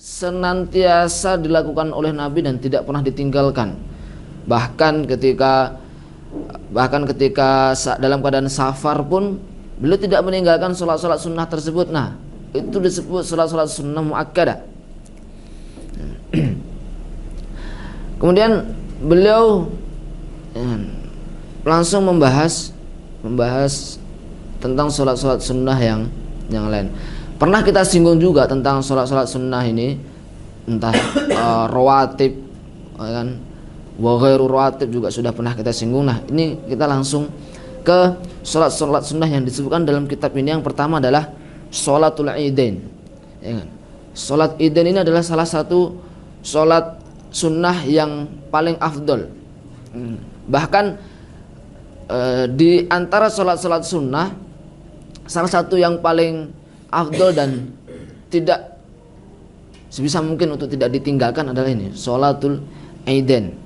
senantiasa dilakukan oleh Nabi dan tidak pernah ditinggalkan. Bahkan ketika dalam keadaan safar pun beliau tidak meninggalkan sholat-sholat sunnah tersebut. Nah, itu disebut sholat-sholat sunnah muakkadah. Kemudian beliau langsung membahas tentang sholat-sholat sunnah yang lain. Pernah kita singgung juga tentang sholat-sholat sunnah ini, entah rawatib, kan, wa ghairu rawatib juga sudah pernah kita singgung. Nah, ini kita langsung ke sholat-sholat sunnah yang disebutkan dalam kitab ini. Yang pertama adalah sholatul idain. Ya kan? Sholat idain ini adalah salah satu sholat sunnah yang paling afdol. Bahkan di antara sholat-sholat sunnah, salah satu yang paling afdol dan tidak sebisa mungkin untuk tidak ditinggalkan adalah ini, sholatul idain.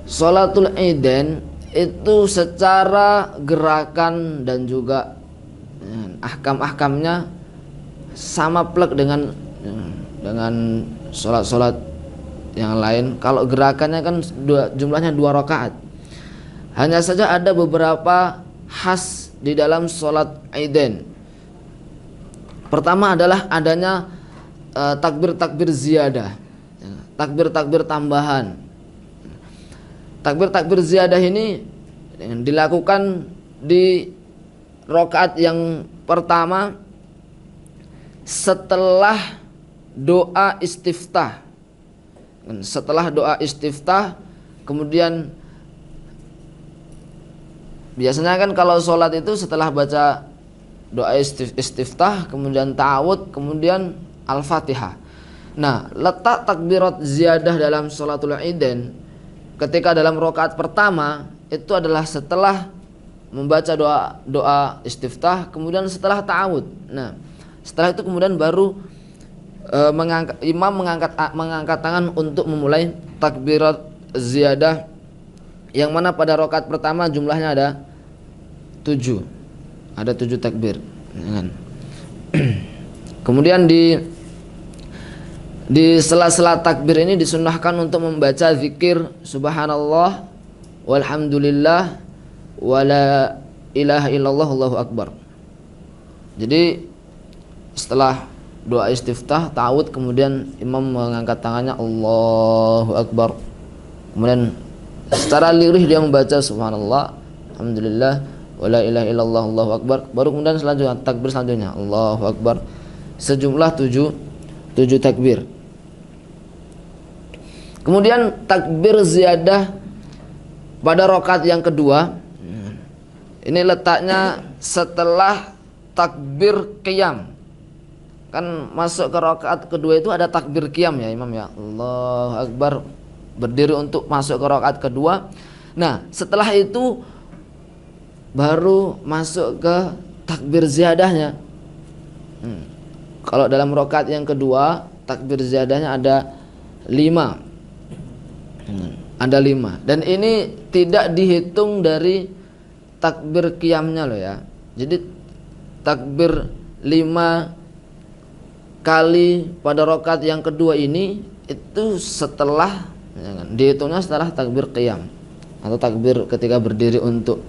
Sholatul idain itu secara gerakan dan juga ahkam-ahkamnya sama plek dengan sholat-sholat yang lain. Kalau gerakannya kan jumlahnya 2 rakaat. Hanya saja ada beberapa khas di dalam sholat idain. Pertama adalah adanya takbir-takbir ziyadah, takbir-takbir tambahan. Takbir-takbir ziyadah ini dilakukan di rakaat yang pertama setelah doa istiftah. Setelah doa istiftah, kemudian biasanya kan kalau sholat itu setelah baca doa istiftah, kemudian ta'awud, kemudian al-fatihah. Nah, letak takbirat ziyadah dalam sholatul idain ketika dalam rakaat pertama itu adalah setelah membaca doa istiftah, kemudian setelah ta'awud. Nah, setelah itu kemudian baru imam mengangkat tangan untuk memulai takbirat ziyadah, yang mana pada rakaat pertama jumlahnya ada 7 takbir. Kemudian di sela-sela takbir ini disunnahkan untuk membaca zikir subhanallah walhamdulillah wala ilaha illallah allahu akbar. Jadi setelah doa istiftah, ta'awud, kemudian imam mengangkat tangannya Allahu akbar. Kemudian secara lirih dia membaca subhanallah, alhamdulillah, wala ilaha illallah allahu akbar. Baru kemudian selanjutnya takbir selanjutnya Allahu akbar. Sejumlah 7 takbir. Kemudian takbir ziyadah pada rakaat yang kedua. Ini letaknya setelah takbir qiyam. Kan masuk ke rakaat kedua itu ada takbir qiyam ya imam ya, Allahu akbar, berdiri untuk masuk ke rakaat kedua. Nah, setelah itu baru masuk ke takbir ziyadahnya. Kalau dalam rakaat yang kedua takbir ziyadahnya ada 5. Ada 5. Dan ini tidak dihitung dari takbir qiyamnya loh ya. Jadi takbir 5 kali pada rakaat yang kedua ini itu setelah dihitungnya setelah takbir qiyam atau takbir ketika berdiri untuk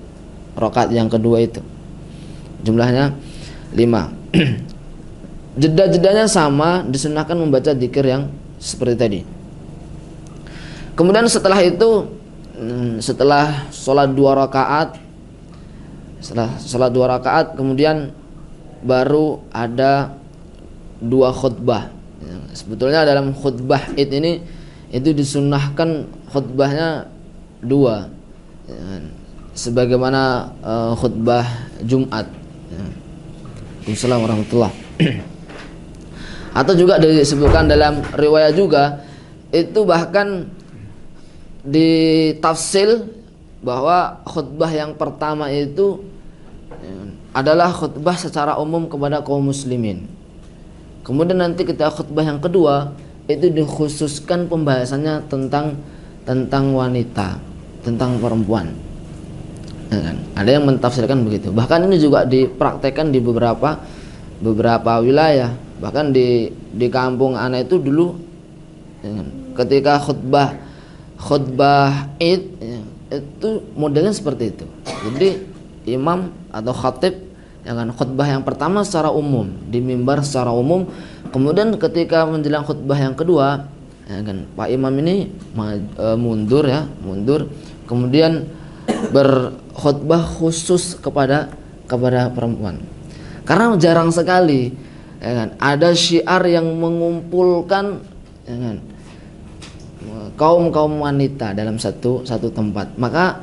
rakaat yang kedua itu. Jumlahnya 5. Jeda-jedanya sama, disunahkan membaca zikir yang seperti tadi. Kemudian setelah itu, setelah sholat 2 rakaat, kemudian baru ada 2 khutbah. Sebetulnya dalam khutbah Id ini itu disunnahkan khutbahnya 2, sebagaimana khutbah Jumat. Waalaikumsalam warahmatullahi. Atau juga disebutkan dalam riwayat juga itu bahkan ditafsil bahwa khutbah yang pertama itu adalah khutbah secara umum kepada kaum muslimin. Kemudian nanti ketika khutbah yang kedua itu dikhususkan pembahasannya tentang wanita, tentang perempuan. Ada yang mentafsirkan begitu. Bahkan ini juga dipraktekkan di beberapa wilayah. Bahkan di kampung ana itu dulu, ya kan, ketika khutbah Id, ya, itu modelnya seperti itu. Jadi imam atau khatib, ya kan, khutbah yang pertama secara umum di mimbar secara umum, kemudian ketika menjelang khutbah yang kedua, ya kan, Pak Imam ini mundur, kemudian berkhutbah khusus kepada perempuan. Karena jarang sekali, ya kan, ada syiar yang mengumpulkan, ya kan, kaum wanita dalam satu tempat. Maka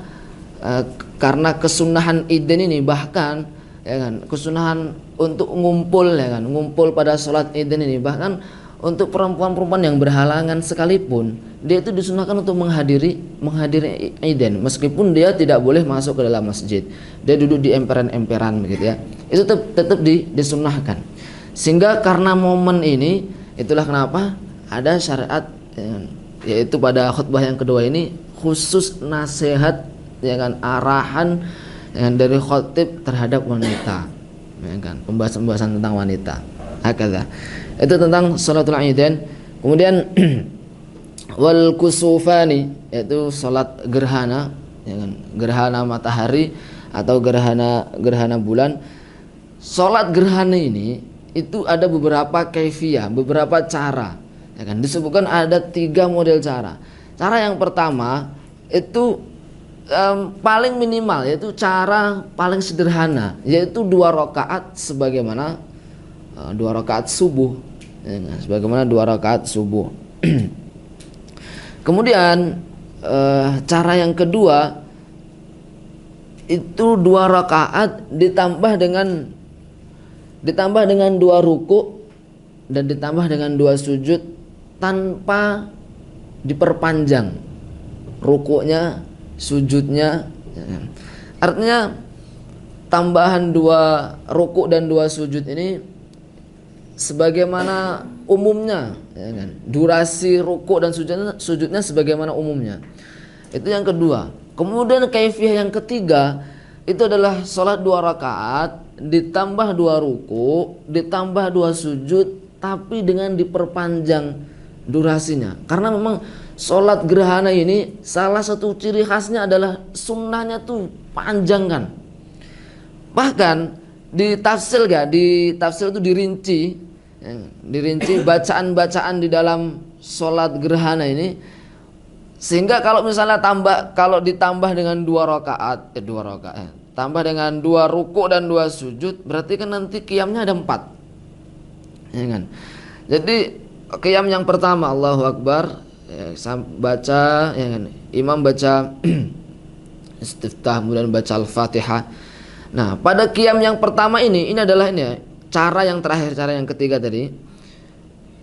karena kesunahan idin ini, bahkan, ya kan, kesunahan untuk ngumpul, ya kan, ngumpul pada sholat idin ini, bahkan untuk perempuan-perempuan yang berhalangan sekalipun, dia itu disunahkan untuk menghadiri idin, meskipun dia tidak boleh masuk ke dalam masjid, dia duduk di emperan begitu ya, itu tetap disunahkan. Sehingga karena momen ini, itulah kenapa ada syariat, ya kan, yaitu pada khutbah yang kedua ini khusus nasihat, ya kan, arahan, ya kan, dari khatib terhadap wanita, ya kan, pembahasan tentang wanita. Hakadha. Itu tentang salatul Idain. Kemudian wal kusufani, yaitu salat gerhana, ya kan, gerhana matahari atau gerhana bulan. Salat gerhana ini itu ada beberapa kaifiyah, beberapa cara, ya kan, disebutkan ada 3 model cara. Cara yang pertama itu paling minimal, yaitu cara paling sederhana, yaitu 2 rakaat sebagaimana 2 rakaat subuh, ya, sebagaimana 2 rakaat subuh. Kemudian cara yang kedua itu 2 rakaat ditambah dengan 2 ruku dan ditambah dengan 2 sujud tanpa diperpanjang rukunya, sujudnya, ya. Artinya tambahan 2 ruku dan 2 sujud ini sebagaimana umumnya, ya kan, durasi ruku dan sujudnya sebagaimana umumnya. Itu yang kedua. Kemudian kaifiyah yang ketiga itu adalah sholat 2 rakaat ditambah 2 ruku ditambah 2 sujud, tapi dengan diperpanjang durasinya. Karena memang sholat gerhana ini salah satu ciri khasnya adalah sunnahnya tuh panjang kan. Bahkan di tafsir itu dirinci bacaan-bacaan di dalam sholat gerhana ini, sehingga kalau misalnya ditambah dengan 2 rakaat, tambah dengan 2 ruku dan 2 sujud, berarti kan nanti qiyamnya ada 4, ya kan. Jadi qiyam yang pertama Allahu Akbar, ya, baca, ya kan, imam baca istiftah, kemudian baca Al-Fatihah. Nah, pada qiyam yang pertama ini adalah ini ya, cara yang terakhir, cara yang ketiga tadi.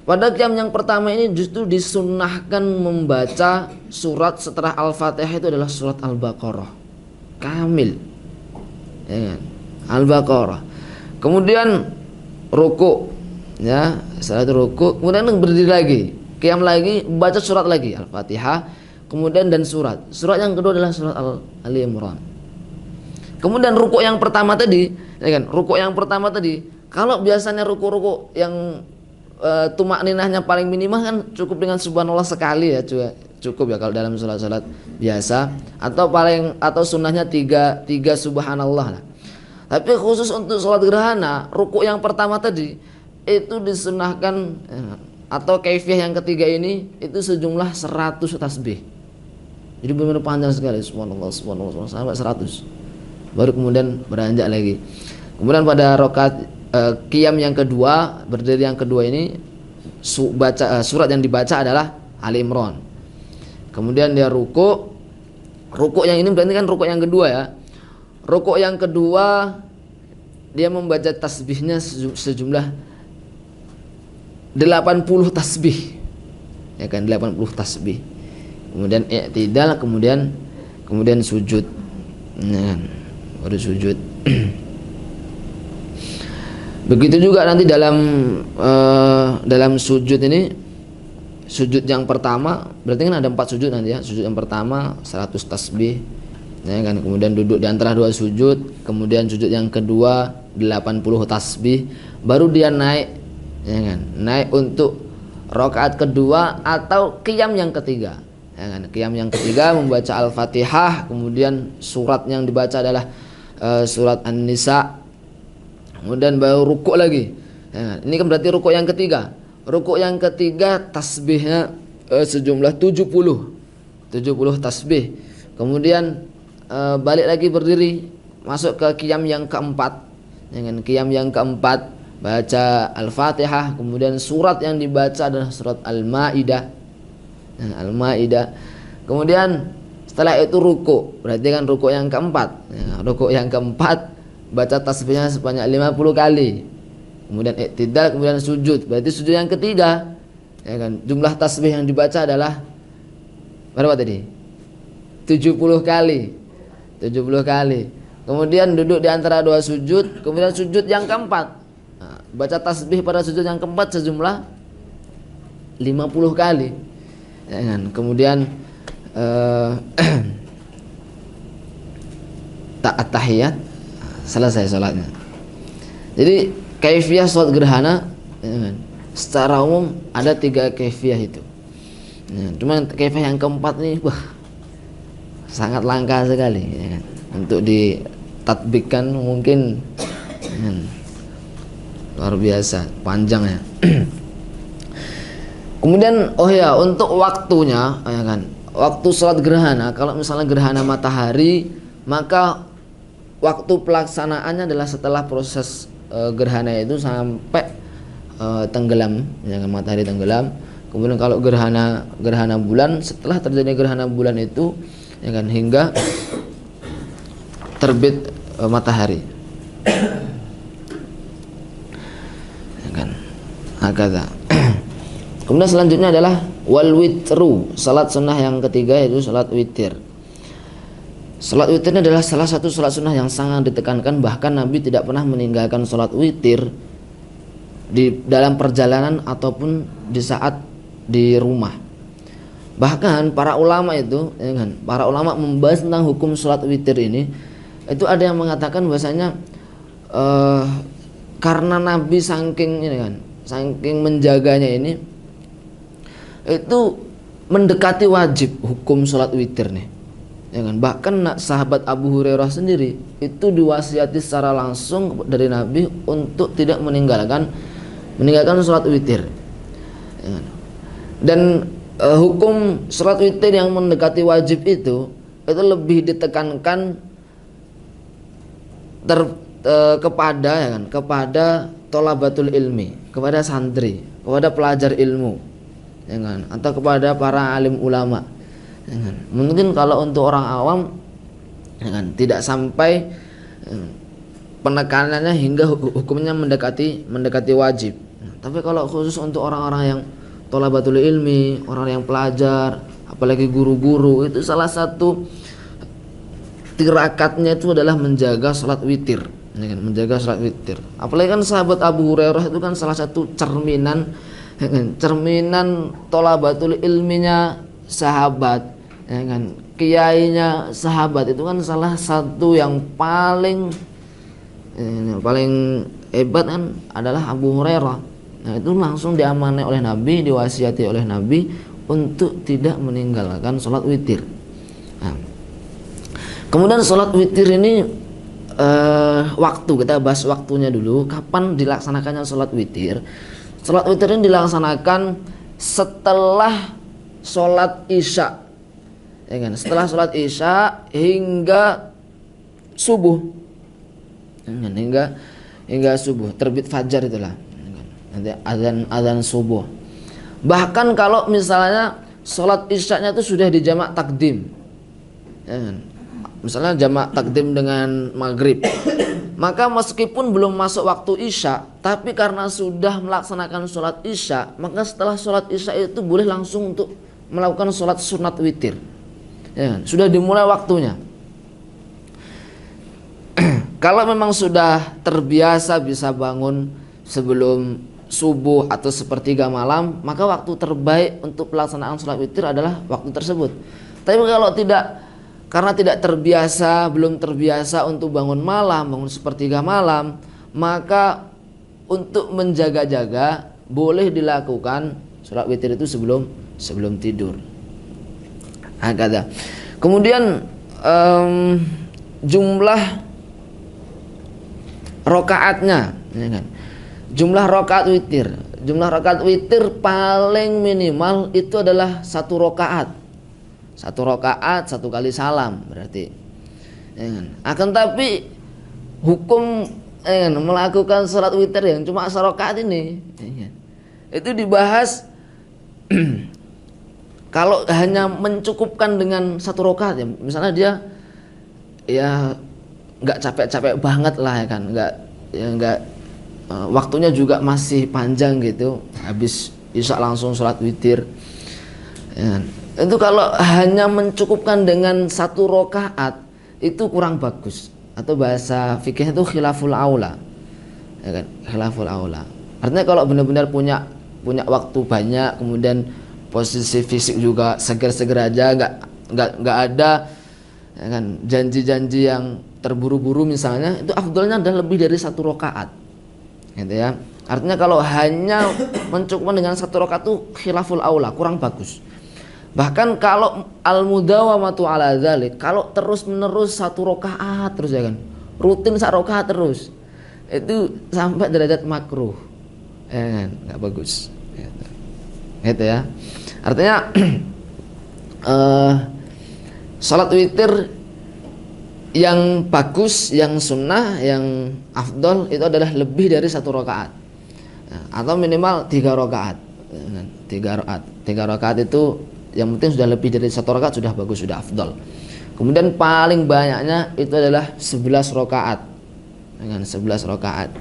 Pada qiyam yang pertama ini justru disunnahkan membaca surat setelah Al-Fatihah itu adalah surat Al-Baqarah kamil, ya kan? Al-Baqarah. Kemudian ruku, ya, setelah itu ruku, kemudian berdiri lagi, qiyam lagi, baca surat lagi, Al-Fatihah, kemudian dan surat yang kedua adalah surat Ali Imran. Kemudian ruku yang pertama tadi, ya kan, kalau biasanya ruku yang tumak ninahnya paling minimal kan cukup dengan subhanallah sekali ya, cukup ya kalau dalam salat biasa, atau sunnahnya tiga subhanallah lah. Tapi khusus untuk salat gerhana, ruku yang pertama tadi itu disunnahkan, atau kaifiyah yang ketiga ini itu sejumlah 100 tasbih. Jadi benar-benar panjang sekali, subhanallah sampai 100. Baru kemudian beranjak lagi. Kemudian pada rakaat qiyam yang kedua, berdiri yang kedua ini surat yang dibaca adalah Ali Imran. Kemudian dia ruku yang ini berarti kan ruku yang kedua ya. Ruku yang kedua dia membaca tasbihnya sejumlah 80 tasbih, ya kan, 80 tasbih. Kemudian i'tidal, kemudian sujud, ya kan, baru sujud. Begitu juga nanti dalam sujud ini, sujud yang pertama berarti kan ada 4 sujud nanti ya. Sujud yang pertama 100 tasbih, ya kan, kemudian duduk di antara 2 sujud, kemudian sujud yang kedua 80 tasbih, baru dia naik, ya kan, naik untuk rakaat kedua atau qiyam yang ketiga, ya kan. Qiyam yang ketiga membaca Al-Fatihah, kemudian surat yang dibaca adalah surat An-Nisa, kemudian baru rukuk lagi, ya kan. Ini kan berarti rukuk yang ketiga. Rukuk yang ketiga tasbihnya sejumlah 70 tasbih. Kemudian balik lagi berdiri, masuk ke qiyam yang keempat, ya kan. Qiyam yang keempat baca Al-Fatihah, kemudian surat yang dibaca adalah surat Al-Maidah, Al-Maidah. Kemudian setelah itu ruku, berarti kan ruku yang keempat, ya, ruku yang keempat baca tasbihnya sebanyak 50 kali. Kemudian iktidal, kemudian sujud, berarti sujud yang ketiga, ya kan. Jumlah tasbih yang dibaca adalah berapa tadi? 70 kali. 70 kali. Kemudian duduk di antara dua sujud, kemudian sujud yang keempat, nah, baca tasbih pada sujud yang keempat sejumlah 50 kali, ya kan. Kemudian tahiyat, selesai sholatnya. Jadi kaifiyah sholat gerhana, ya kan, secara umum ada 3 kaifiyah itu, ya, cuman kaifiyah yang keempat nih sangat langka sekali, ya kan, untuk ditatbikkan mungkin, ya kan, luar biasa panjangnya. Kemudian untuk waktunya, ya kan, waktu sholat gerhana, kalau misalnya gerhana matahari, maka waktu pelaksanaannya adalah setelah proses gerhana itu sampai tenggelam, ya kan, matahari tenggelam. Kemudian kalau gerhana bulan, setelah terjadi gerhana bulan itu, ya kan, hingga terbit matahari, ya kan, hakadha. Kemudian selanjutnya adalah wal witru, salat sunnah yang ketiga yaitu salat witir. Salat witir ini adalah salah satu salat sunnah yang sangat ditekankan, bahkan Nabi tidak pernah meninggalkan salat witir di dalam perjalanan ataupun di saat di rumah. Bahkan para ulama itu, ya kan, para ulama membahas tentang hukum salat witir ini, itu ada yang mengatakan bahwasanya karena Nabi saking ini kan, saking menjaganya ini, itu mendekati wajib hukum salat witir nih, ya kan. Bahkan sahabat Abu Hurairah sendiri itu diwasiati secara langsung dari Nabi untuk tidak meninggalkan salat witir, ya kan. Dan hukum salat witir yang mendekati wajib itu lebih ditekankan kepada, ya kan, kepada thalabatul ilmi, kepada santri, kepada pelajar ilmu, ya kan, atau kepada para alim ulama, ya kan. Mungkin kalau untuk orang awam, ya kan, tidak sampai penekanannya hingga hukumnya mendekati wajib. Tapi kalau khusus untuk orang-orang yang thalabatul ilmi, orang yang pelajar, apalagi guru-guru, itu salah satu tirakatnya itu adalah menjaga salat witir, ya kan, menjaga salat witir. Apalagi kan sahabat Abu Hurairah itu kan salah satu cerminan, ya kan, cerminan thalabatul ilminya sahabat, ya kan, kiainya sahabat itu kan salah satu yang paling hebat kan adalah Abu Hurairah. Nah, itu langsung diamanai oleh Nabi, diwasiati oleh Nabi untuk tidak meninggalkan sholat witir. Nah, kemudian sholat witir ini waktu, kita bahas waktunya dulu. Kapan dilaksanakannya sholat witir? Sholat witir ini dilaksanakan setelah sholat isya, ya kan? Setelah sholat isya hingga subuh, ya kan? hingga subuh, terbit fajar itulah, nanti azan subuh. Bahkan kalau misalnya sholat isyanya itu sudah dijamak takdim, ya kan? Misalnya jamak takdim dengan maghrib, maka meskipun belum masuk waktu isya, tapi karena sudah melaksanakan sholat isya, maka setelah sholat isya itu boleh langsung untuk melakukan sholat sunat witir, ya kan? Sudah dimulai waktunya. Kalau memang sudah terbiasa bisa bangun sebelum subuh atau sepertiga malam, maka waktu terbaik untuk pelaksanaan sholat witir adalah waktu tersebut. Tapi kalau tidak, karena tidak terbiasa, belum terbiasa untuk bangun malam, bangun sepertiga malam, maka untuk menjaga-jaga boleh dilakukan sholat witir itu sebelum tidur. Hakada. Kemudian jumlah rokaatnya, ya kan? Jumlah rokaat witir. Jumlah rokaat witir paling minimal itu adalah 1 rokaat. 1 rokaat 1 kali salam berarti. Ya kan? Akan tapi hukum melakukan sholat witir yang cuma 1 rokaat ini, ya kan? Itu dibahas kalau hanya mencukupkan dengan 1 rokaat, ya misalnya dia ya nggak capek-capek banget lah, ya kan, nggak waktunya juga masih panjang gitu, habis isya langsung sholat witir, ya kan? Itu kalau hanya mencukupkan dengan 1 rokaat itu kurang bagus, atau bahasa fikih itu khilaful aula, ya kan, khilaful aula. Artinya kalau benar-benar punya waktu banyak, kemudian posisi fisik juga seger-seger aja, nggak ada, ya kan, janji-janji yang terburu-buru misalnya, itu afdolnya adalah lebih dari 1 rokaat, gitu ya. Artinya kalau hanya mencukupkan dengan 1 rokaat itu khilaful aula, kurang bagus. Bahkan kalau al-mudawamatu ala dzalik, kalau terus-menerus 1 rokaat terus, ya kan, rutin 1 rokaat terus, itu sampai derajat makruh, ya kan, nggak bagus, gitu ya. Artinya salat witir yang bagus, yang sunnah, yang afdol itu adalah lebih dari 1 rakaat, atau minimal 3 rakaat. 3 rakaat itu yang penting sudah lebih dari 1 rakaat, sudah bagus, sudah afdol. Kemudian paling banyaknya itu adalah 11 rakaat, dengan 11 rakaat.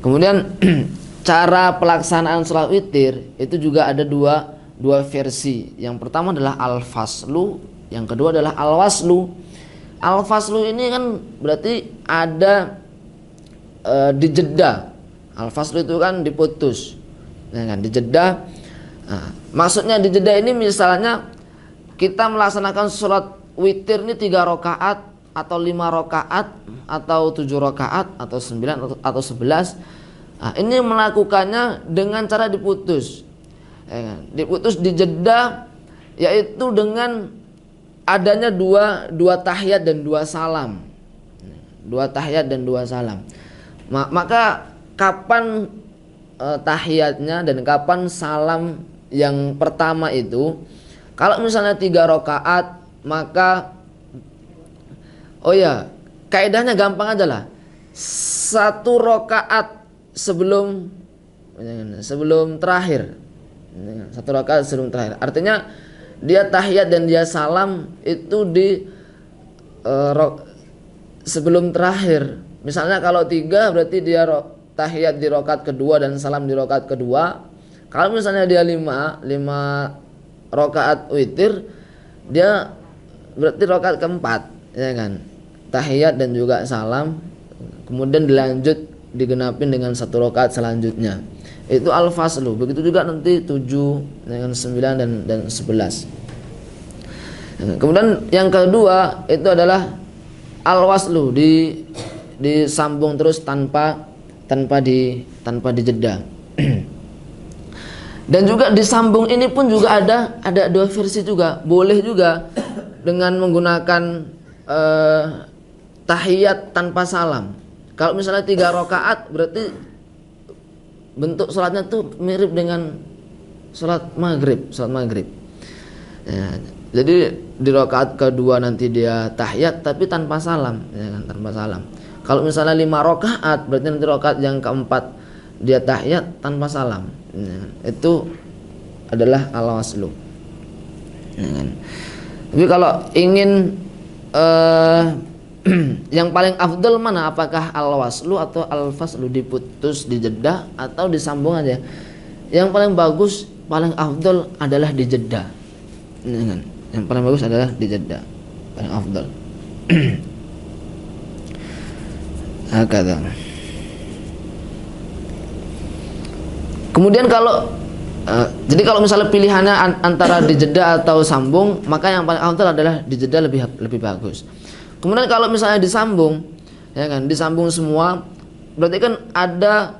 Kemudian cara pelaksanaan sholat witir itu juga ada dua versi. Yang pertama adalah al-faslu, yang kedua adalah al-waslu. Al-faslu ini kan berarti ada dijeda. Al-faslu itu kan diputus, ya kan, dijeda. Nah, maksudnya dijeda ini misalnya kita melaksanakan sholat witir ini 3 rakaat atau 5 rakaat atau 7 rakaat atau 9 atau 11. Nah, ini melakukannya dengan cara diputus, ya kan? Diputus, dijeda, yaitu dengan adanya dua tahiyat dan 2 salam. 2 tahiyat dan 2 salam. Maka kapan tahiyatnya dan kapan salam yang pertama itu? Kalau misalnya 3 rakaat, maka kaidahnya gampang aja lah. 1 rakaat sebelum terakhir. 1 rakaat sebelum terakhir. Artinya dia tahiyat dan dia salam itu di sebelum terakhir. Misalnya kalau 3 berarti dia tahiyat di rakaat kedua dan salam di rakaat kedua. Kalau misalnya dia 5 rakaat witir, dia berarti rakaat keempat, ya kan, tahiyat dan juga salam, kemudian digenapin dengan 1 rakaat selanjutnya. Itu al-faslu. Begitu juga nanti 7 dengan 9 dan 11. Kemudian yang kedua itu adalah al-waslu, disambung terus tanpa dijeda. Dan juga disambung ini pun juga ada 2 versi juga. Boleh juga dengan menggunakan tahiyat tanpa salam. Kalau misalnya 3 rakaat berarti bentuk sholatnya tuh mirip dengan sholat maghrib. Ya, jadi di rakaat kedua nanti dia tahiyat tapi tanpa salam, ya kan, tanpa salam. Kalau misalnya 5 rakaat berarti nanti rakaat yang keempat dia tahiyat tanpa salam. Ya, itu adalah al-waslu. Ya, kan. Tapi kalau ingin yang paling afdal mana, apakah al-waslu atau al-faslu, diputus, dijeda atau disambung aja? Yang paling bagus, paling afdal adalah dijeda. Yang paling bagus adalah dijeda, paling afdal. Hakata. Kemudian kalau jadi kalau misalnya pilihannya antara dijeda atau sambung, maka yang paling afdal adalah dijeda, lebih bagus. Kemudian kalau misalnya disambung, ya kan, disambung semua, berarti kan ada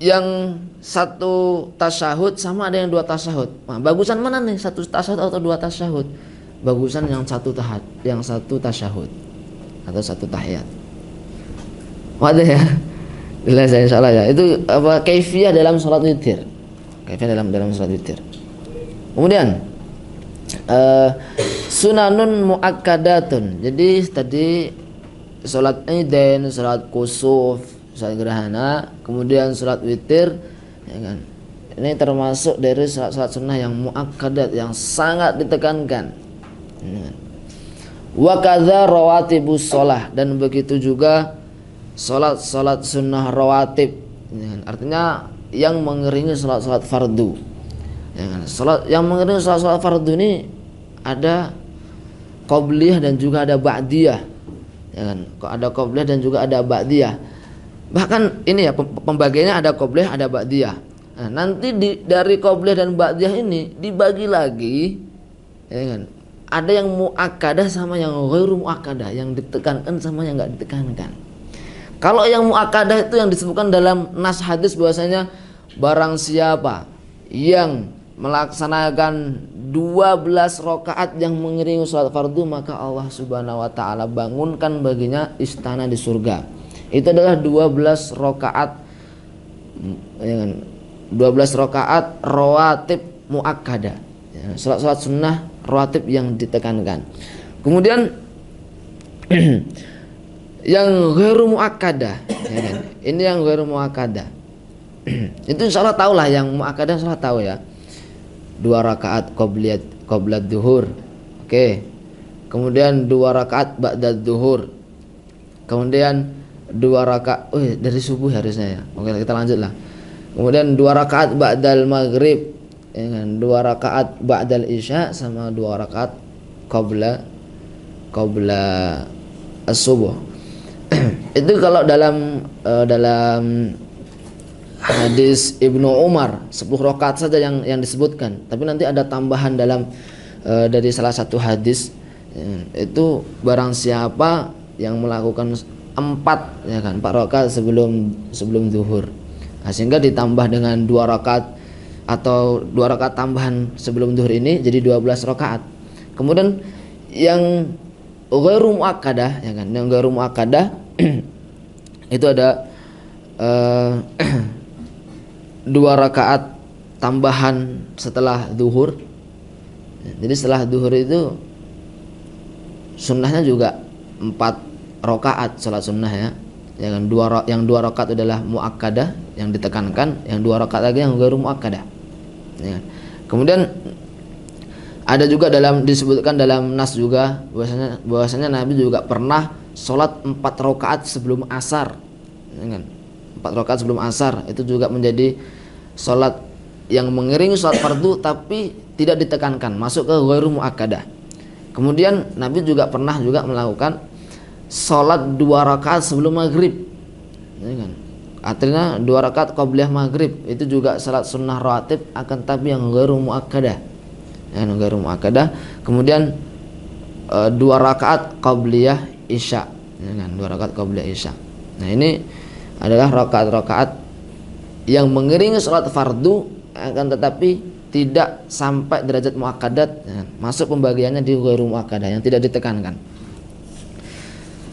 yang satu tasyahud sama ada yang dua tasyahud. Nah, bagusan mana nih? Satu tasyahud atau dua tasyahud? Bagusan yang satu tasyahud atau satu tahiyat. Wadah ya. Jelas ya insyaallah ya. Itu apa kaifiyah dalam salat witir. Kaifiyah dalam salat witir. Kemudian sunanun muakkadatun. Jadi tadi salat idain, salat kusuf, salat gerhana, kemudian salat witir, ya kan. Ini termasuk dari salat sunnah yang muakkadat, yang sangat ditekankan. Wa kadza rawatibus shalah, dan begitu juga salat sunnah rawatib, ya kan. Artinya yang mengiringi salat fardu. Ya kan. Salat yang mengiringi salat fardu ini ada qobliyah dan juga ada ba'diyah. Ya kan? Ada qobliyah dan juga ada ba'diyah. Bahkan ini ya pembagiannya ada qobliyah, ada ba'diyah. Nah, nanti dari qobliyah dan ba'diyah ini dibagi lagi, ya kan? Ada yang muakkadah sama yang ghairu muakkadah, yang ditekankan sama yang enggak ditekankan. Kalau yang muakkadah itu yang disebutkan dalam nas hadis bahwasanya barang siapa yang melaksanakan 12 rakaat yang mengiringi salat fardu, maka Allah Subhanahu wa taala bangunkan baginya istana di surga. Itu adalah 12 rakaat, ya kan? 12 rakaat rawatib muakkadah. Ya, salat sunnah rawatib yang ditekankan. Kemudian yang ghairu muakkadah, ya kan? Ini yang ghairu muakkadah. Itu insyaallah tahu lah, yang muakkadah insyaallah tahu ya. 2 rakaat qobliyat zuhur. Oke. Kemudian 2 rakaat ba'da zuhur. Kemudian 2 rakaat dari subuh harusnya ya. Oke, kita lanjutlah. Kemudian 2 rakaat ba'dal maghrib, dengan 2 rakaat ba'dal isya, sama 2 rakaat qabla as-subuh. Itu kalau dalam hadis Ibnu Umar 10 rakaat saja yang disebutkan. Tapi nanti ada tambahan dalam dari salah satu hadis, itu barang siapa yang melakukan 4, ya kan, 4 rakaat sebelum zuhur. Nah, sehingga ditambah dengan 2 rakaat atau 2 rakaat tambahan sebelum zuhur ini jadi 12 rakaat. Kemudian yang ghairu muakkadah, ya kan, yang ghairu muakkadah itu ada 2 rakaat tambahan setelah zuhur. Jadi setelah zuhur itu sunnahnya juga 4 rakaat salat sunnah ya. Yang 2 rakaat adalah muakkadah yang ditekankan, yang 2 rakaat lagi yang ghairu muakkadah. Ya. Kemudian ada juga disebutkan dalam nas juga bahwasanya Nabi juga pernah salat 4 rakaat sebelum asar. Ya kan? 4 rakaat sebelum asar itu juga menjadi salat yang mengiringi salat fardu tapi tidak ditekankan, masuk ke ghairu muakkadah. Kemudian Nabi juga pernah juga melakukan salat 2 rakaat sebelum maghrib, ya kan? Artinya 2 rakaat qabliyah maghrib, itu juga salat sunnah rawatib akan tapi yang ghairu muakkadah, ya, ghairu muakkadah. Kemudian 2 rakaat qabliyah isya, ya kan? 2 rakaat qabliyah isya. Nah, ini adalah rakaat-rakaat yang mengiringi salat fardu akan tetapi tidak sampai derajat muakkadat, ya, masuk pembagiannya di ghairu muakkadah yang tidak ditekankan.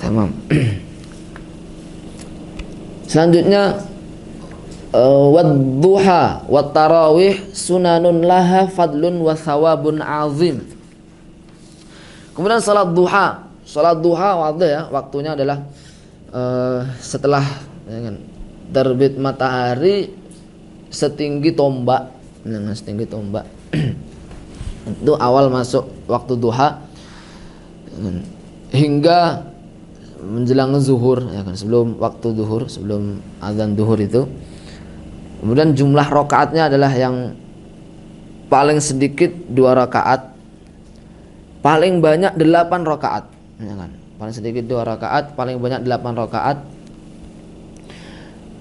Tamam. Selanjutnya wadduha wat tarawih sunanun laha fadlun wa thawabun azim. Kemudian salat duha waktu ya, waktunya adalah setelah, ya kan, terbit matahari setinggi tombak, setinggi tombak. Itu awal masuk waktu duha hingga menjelang zuhur, ya kan, sebelum waktu zuhur, sebelum azan zuhur itu. Kemudian jumlah rakaatnya adalah yang paling sedikit 2 rakaat, paling banyak 8 rakaat, ya kan. Paling sedikit 2 rakaat, paling banyak 8 rakaat.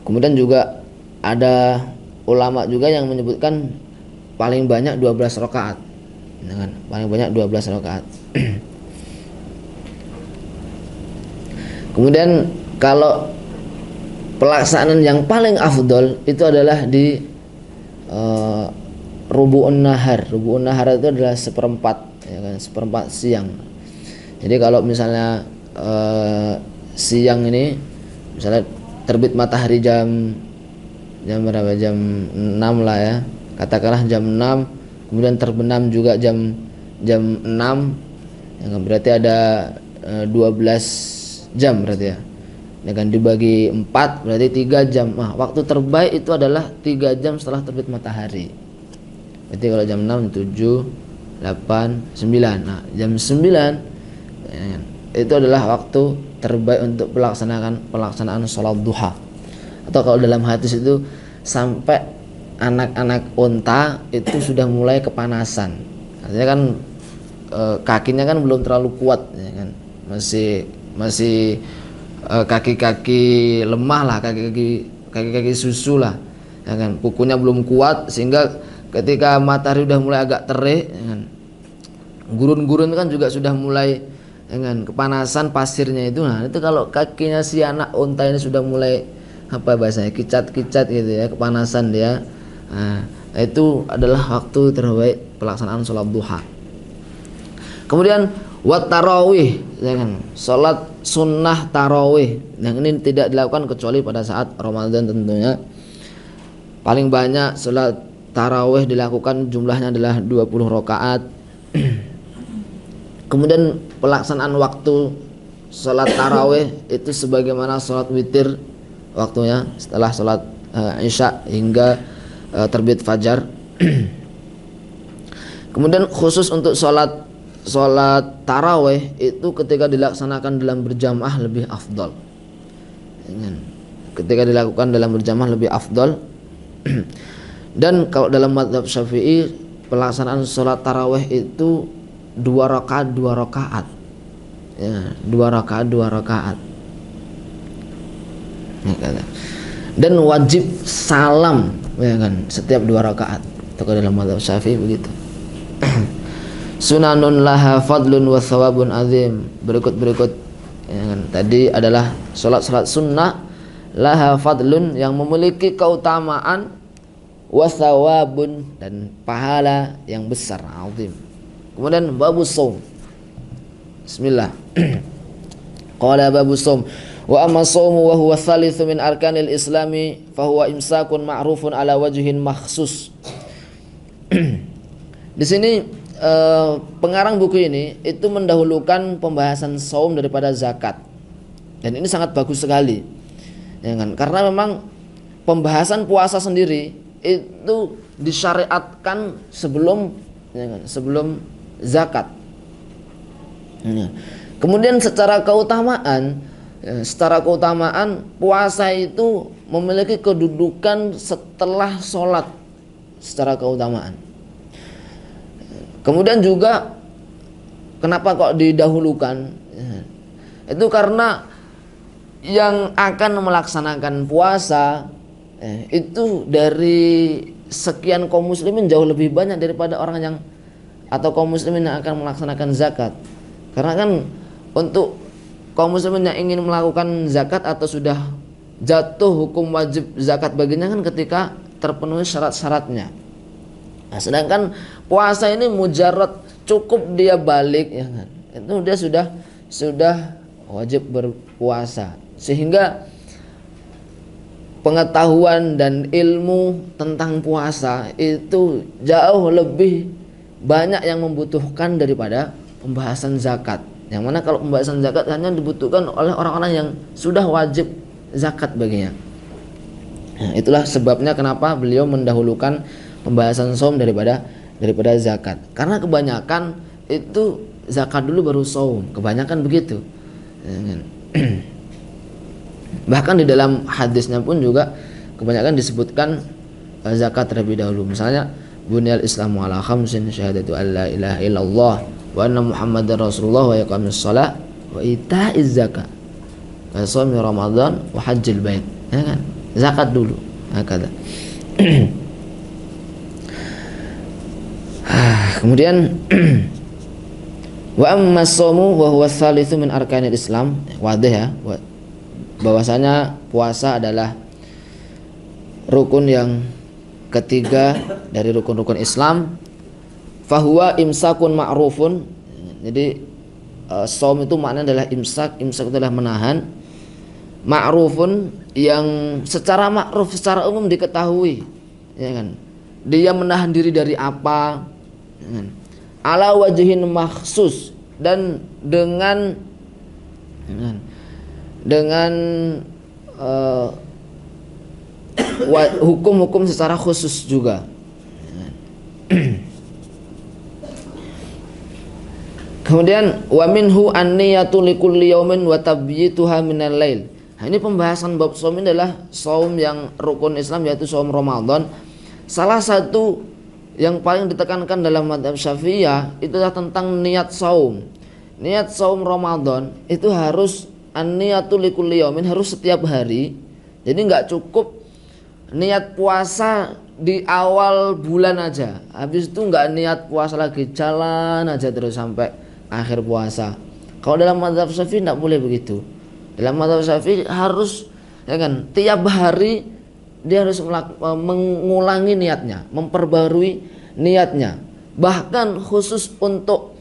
Kemudian juga ada ulama juga yang menyebutkan paling banyak 12 rakaat, ya kan? Paling banyak 12 rakaat. Kemudian kalau pelaksanaan yang paling afdol itu adalah di rubu'un nahar. Rubu'un nahar itu adalah seperempat, ya kan, seperempat siang. Jadi kalau misalnya siang ini misalnya terbit matahari jam berapa, jam 6 lah ya, katakanlah jam 6, kemudian terbenam juga jam 6, ya kan, berarti ada 12 jam berarti ya. Dengan dibagi 4 berarti 3 jam. Nah, waktu terbaik itu adalah 3 jam setelah terbit matahari. Berarti kalau jam 6, 7, 8, 9. Nah, jam 9 ya kan, itu adalah waktu terbaik untuk pelaksanaan sholat duha. Atau kalau dalam hadis itu sampai anak-anak unta itu sudah mulai kepanasan. Artinya kan kakinya kan belum terlalu kuat, ya kan, masih kaki-kaki lemah lah, kaki-kaki susu lah, ya kan, kukunya belum kuat, sehingga ketika matahari udah mulai agak terik, ya kan, gurun-gurun kan juga sudah mulai, ya kan, kepanasan pasirnya itu. Nah, itu kalau kakinya si anak unta ini sudah mulai apa bahasanya, kicat-kicat gitu ya, kepanasan dia. Nah, itu adalah waktu terbaik pelaksanaan sholat duha. Kemudian wat tarawih, ya kan, sholat sunnah tarawih. Yang ini tidak dilakukan kecuali pada saat Ramadan tentunya. Paling banyak sholat tarawih dilakukan jumlahnya adalah 20 rakaat. Kemudian pelaksanaan waktu sholat tarawih itu sebagaimana sholat witir waktunya, setelah sholat isya hingga terbit fajar. Kemudian khusus untuk sholat tarawih itu ketika dilaksanakan dalam berjamaah lebih afdol. Ketika dilakukan dalam berjamaah lebih afdol. Dan kalau dalam mazhab Syafi'i pelaksanaan sholat tarawih itu 2 rakaat 2 rakaat. Ya, 2 rakaat 2 rakaat. Dan wajib salam, ya kan, setiap 2 rakaat. Itu dalam mazhab Syafi'i begitu. Sunanun laha fadlun wa thawabun azim. Berikut ya kan, tadi adalah salat sunnah laha fadlun, yang memiliki keutamaan, wa thawabun, dan pahala yang besar, azim. Kemudian babu shaum. Bismillah. Qala babu shaum wa amma shaumu wa huwa thalithu min arkanil islami fa huwa imsakun ma'rufun ala wajhin makhsus. Di sini pengarang buku ini itu mendahulukan pembahasan saum daripada zakat, dan ini sangat bagus sekali, ya kan? Karena memang pembahasan puasa sendiri itu disyariatkan sebelum, ya kan, sebelum zakat. Ya. Kemudian secara keutamaan puasa itu memiliki kedudukan setelah sholat secara keutamaan. Kemudian juga kenapa kok didahulukan? Itu karena yang akan melaksanakan puasa itu dari sekian kaum muslimin jauh lebih banyak daripada orang yang, atau kaum muslimin yang akan melaksanakan zakat. Karena kan untuk kaum muslimin yang ingin melakukan zakat atau sudah jatuh hukum wajib zakat baginya kan ketika terpenuhi syarat-syaratnya. Nah, sedangkan puasa ini mujarrad cukup dia balik, ya kan, itu dia sudah wajib berpuasa, sehingga pengetahuan dan ilmu tentang puasa itu jauh lebih banyak yang membutuhkan daripada pembahasan zakat. Yang mana kalau pembahasan zakat hanya dibutuhkan oleh orang-orang yang sudah wajib zakat baginya. Nah, itulah sebabnya kenapa beliau mendahulukan pembahasan saum daripada zakat. Karena kebanyakan itu zakat dulu baru saum, kebanyakan begitu. Bahkan di dalam hadisnya pun juga kebanyakan disebutkan zakat terlebih dahulu. Misalnya bunyal islamu ala khamsin, syahadatu alla ilaha illallah wa anna muhammadar rasulullah wa iqamis shalah wa ita'iz zakat wa shaumi ramadan wa hajjil bait. Ya kan? Zakat dulu. Hakada. Kemudian wa amma shaumu wa huwa tsalitsu min arkanil Islam. Wadah ya. bahwasanya puasa adalah rukun yang ketiga dari rukun-rukun Islam. Fahuwa imsakun ma'rufun. Jadi shaum itu maknanya adalah imsak. Imsak itu adalah menahan. Ma'rufun yang secara ma'ruf, secara umum diketahui, ya kan? Dia menahan diri dari apa? Ya kan? Ala wajhin makhsus, dan dengan hukum-hukum secara khusus juga. Kemudian wa minhu an-niyatu likulli yaumin wa tabyituha minal lail. Nah, ini pembahasan bab shaum ini adalah shaum yang rukun Islam, yaitu shaum Ramadan. Salah satu yang paling ditekankan dalam mazhab Syafi'iyah itulah tentang niat shaum. Niat shaum Ramadan itu harus an-niyatu likulli yaumin, harus setiap hari. Jadi nggak cukup niat puasa di awal bulan aja, habis itu nggak niat puasa lagi, jalan aja terus sampai akhir puasa. Kalau dalam mazhab Syafi'i tidak boleh begitu. Dalam mazhab Syafi'i harus, ya kan, tiap hari dia harus mengulangi niatnya, memperbarui niatnya. Bahkan khusus untuk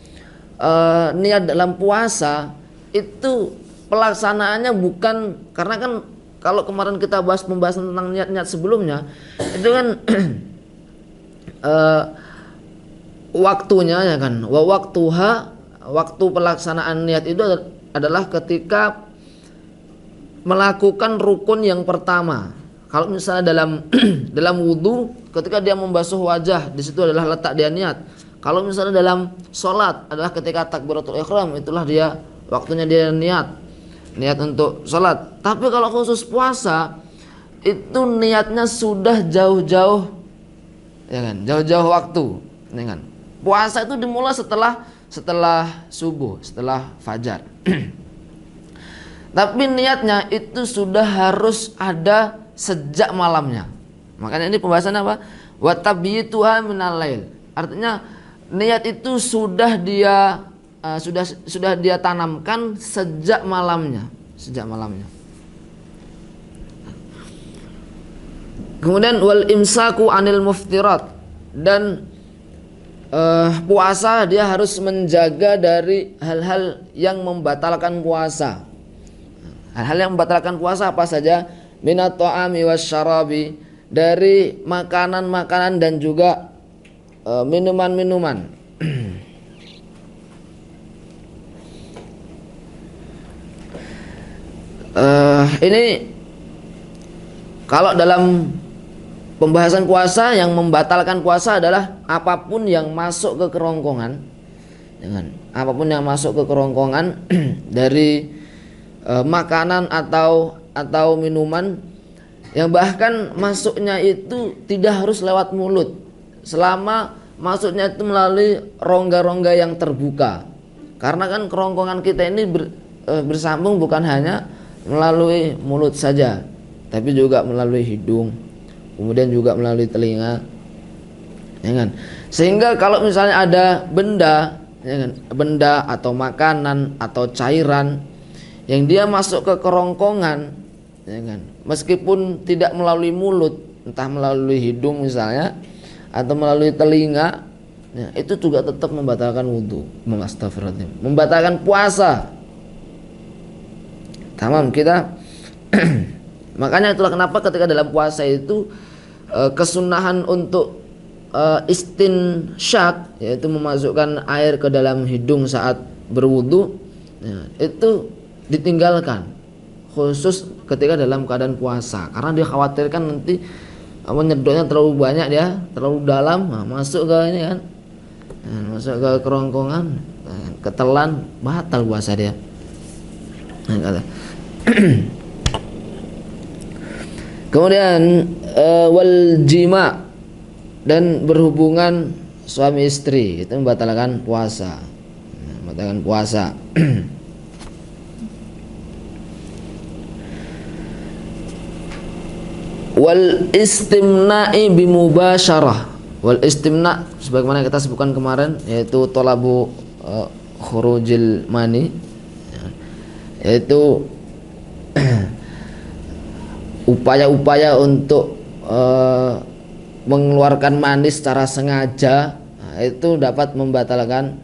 niat dalam puasa itu pelaksanaannya bukan, karena kan kalau kemarin kita bahas pembahasan tentang niat-niat sebelumnya itu kan waktunya, ya kan, wa waktuha, waktu pelaksanaan niat itu adalah ketika melakukan rukun yang pertama. Kalau misalnya dalam wudhu, ketika dia membasuh wajah, di situ adalah letak dia niat. Kalau misalnya dalam sholat adalah ketika takbiratul ihram, itulah dia waktunya dia niat untuk sholat. Tapi kalau khusus puasa itu niatnya sudah jauh-jauh, ya kan, jauh-jauh waktu, ya kan. Puasa itu dimulai setelah subuh, setelah fajar. Tapi niatnya itu sudah harus ada sejak malamnya. Makanya ini pembahasan apa? Wa tabyituha minal lail. Artinya niat itu sudah dia tanamkan sejak malamnya, Kemudian wal imsaku anil muftirat, dan puasa dia harus menjaga dari hal-hal yang membatalkan puasa. Hal-hal yang membatalkan puasa apa saja? Minat ta'ami wasyarabi, dari makanan-makanan dan juga minuman-minuman. Ini kalau dalam pembahasan puasa, yang membatalkan puasa adalah apapun yang masuk ke kerongkongan, apapun yang masuk ke kerongkongan dari makanan atau minuman, yang bahkan masuknya itu tidak harus lewat mulut, selama masuknya itu melalui rongga-rongga yang terbuka. Karena kan kerongkongan kita ini bersambung bukan hanya melalui mulut saja, tapi juga melalui hidung, kemudian juga melalui telinga, ya kan? Sehingga kalau misalnya ada benda, ya kan, benda atau makanan atau cairan yang dia masuk ke kerongkongan, ya kan, meskipun tidak melalui mulut, entah melalui hidung misalnya atau melalui telinga, ya, itu juga tetap membatalkan wudhu, membatalkan puasa. Tamam kita. Makanya itulah kenapa ketika dalam puasa itu kesunahan untuk istinsyak, yaitu memasukkan air ke dalam hidung saat berwudhu, ya, itu ditinggalkan khusus ketika dalam keadaan puasa, karena dia khawatirkan nanti nyedotnya terlalu banyak, dia terlalu dalam, masuk ke ini kan, masuk ke kerongkongan, ketelan, batal puasa dia. Kemudian wal jima, dan berhubungan suami istri itu membatalkan puasa, wal istimna'i bimubasyarah. Wal istimna sebagaimana kita sebutkan kemarin, yaitu talabu khurujil mani, yaitu upaya-upaya untuk mengeluarkan manis secara sengaja, nah, itu dapat membatalkan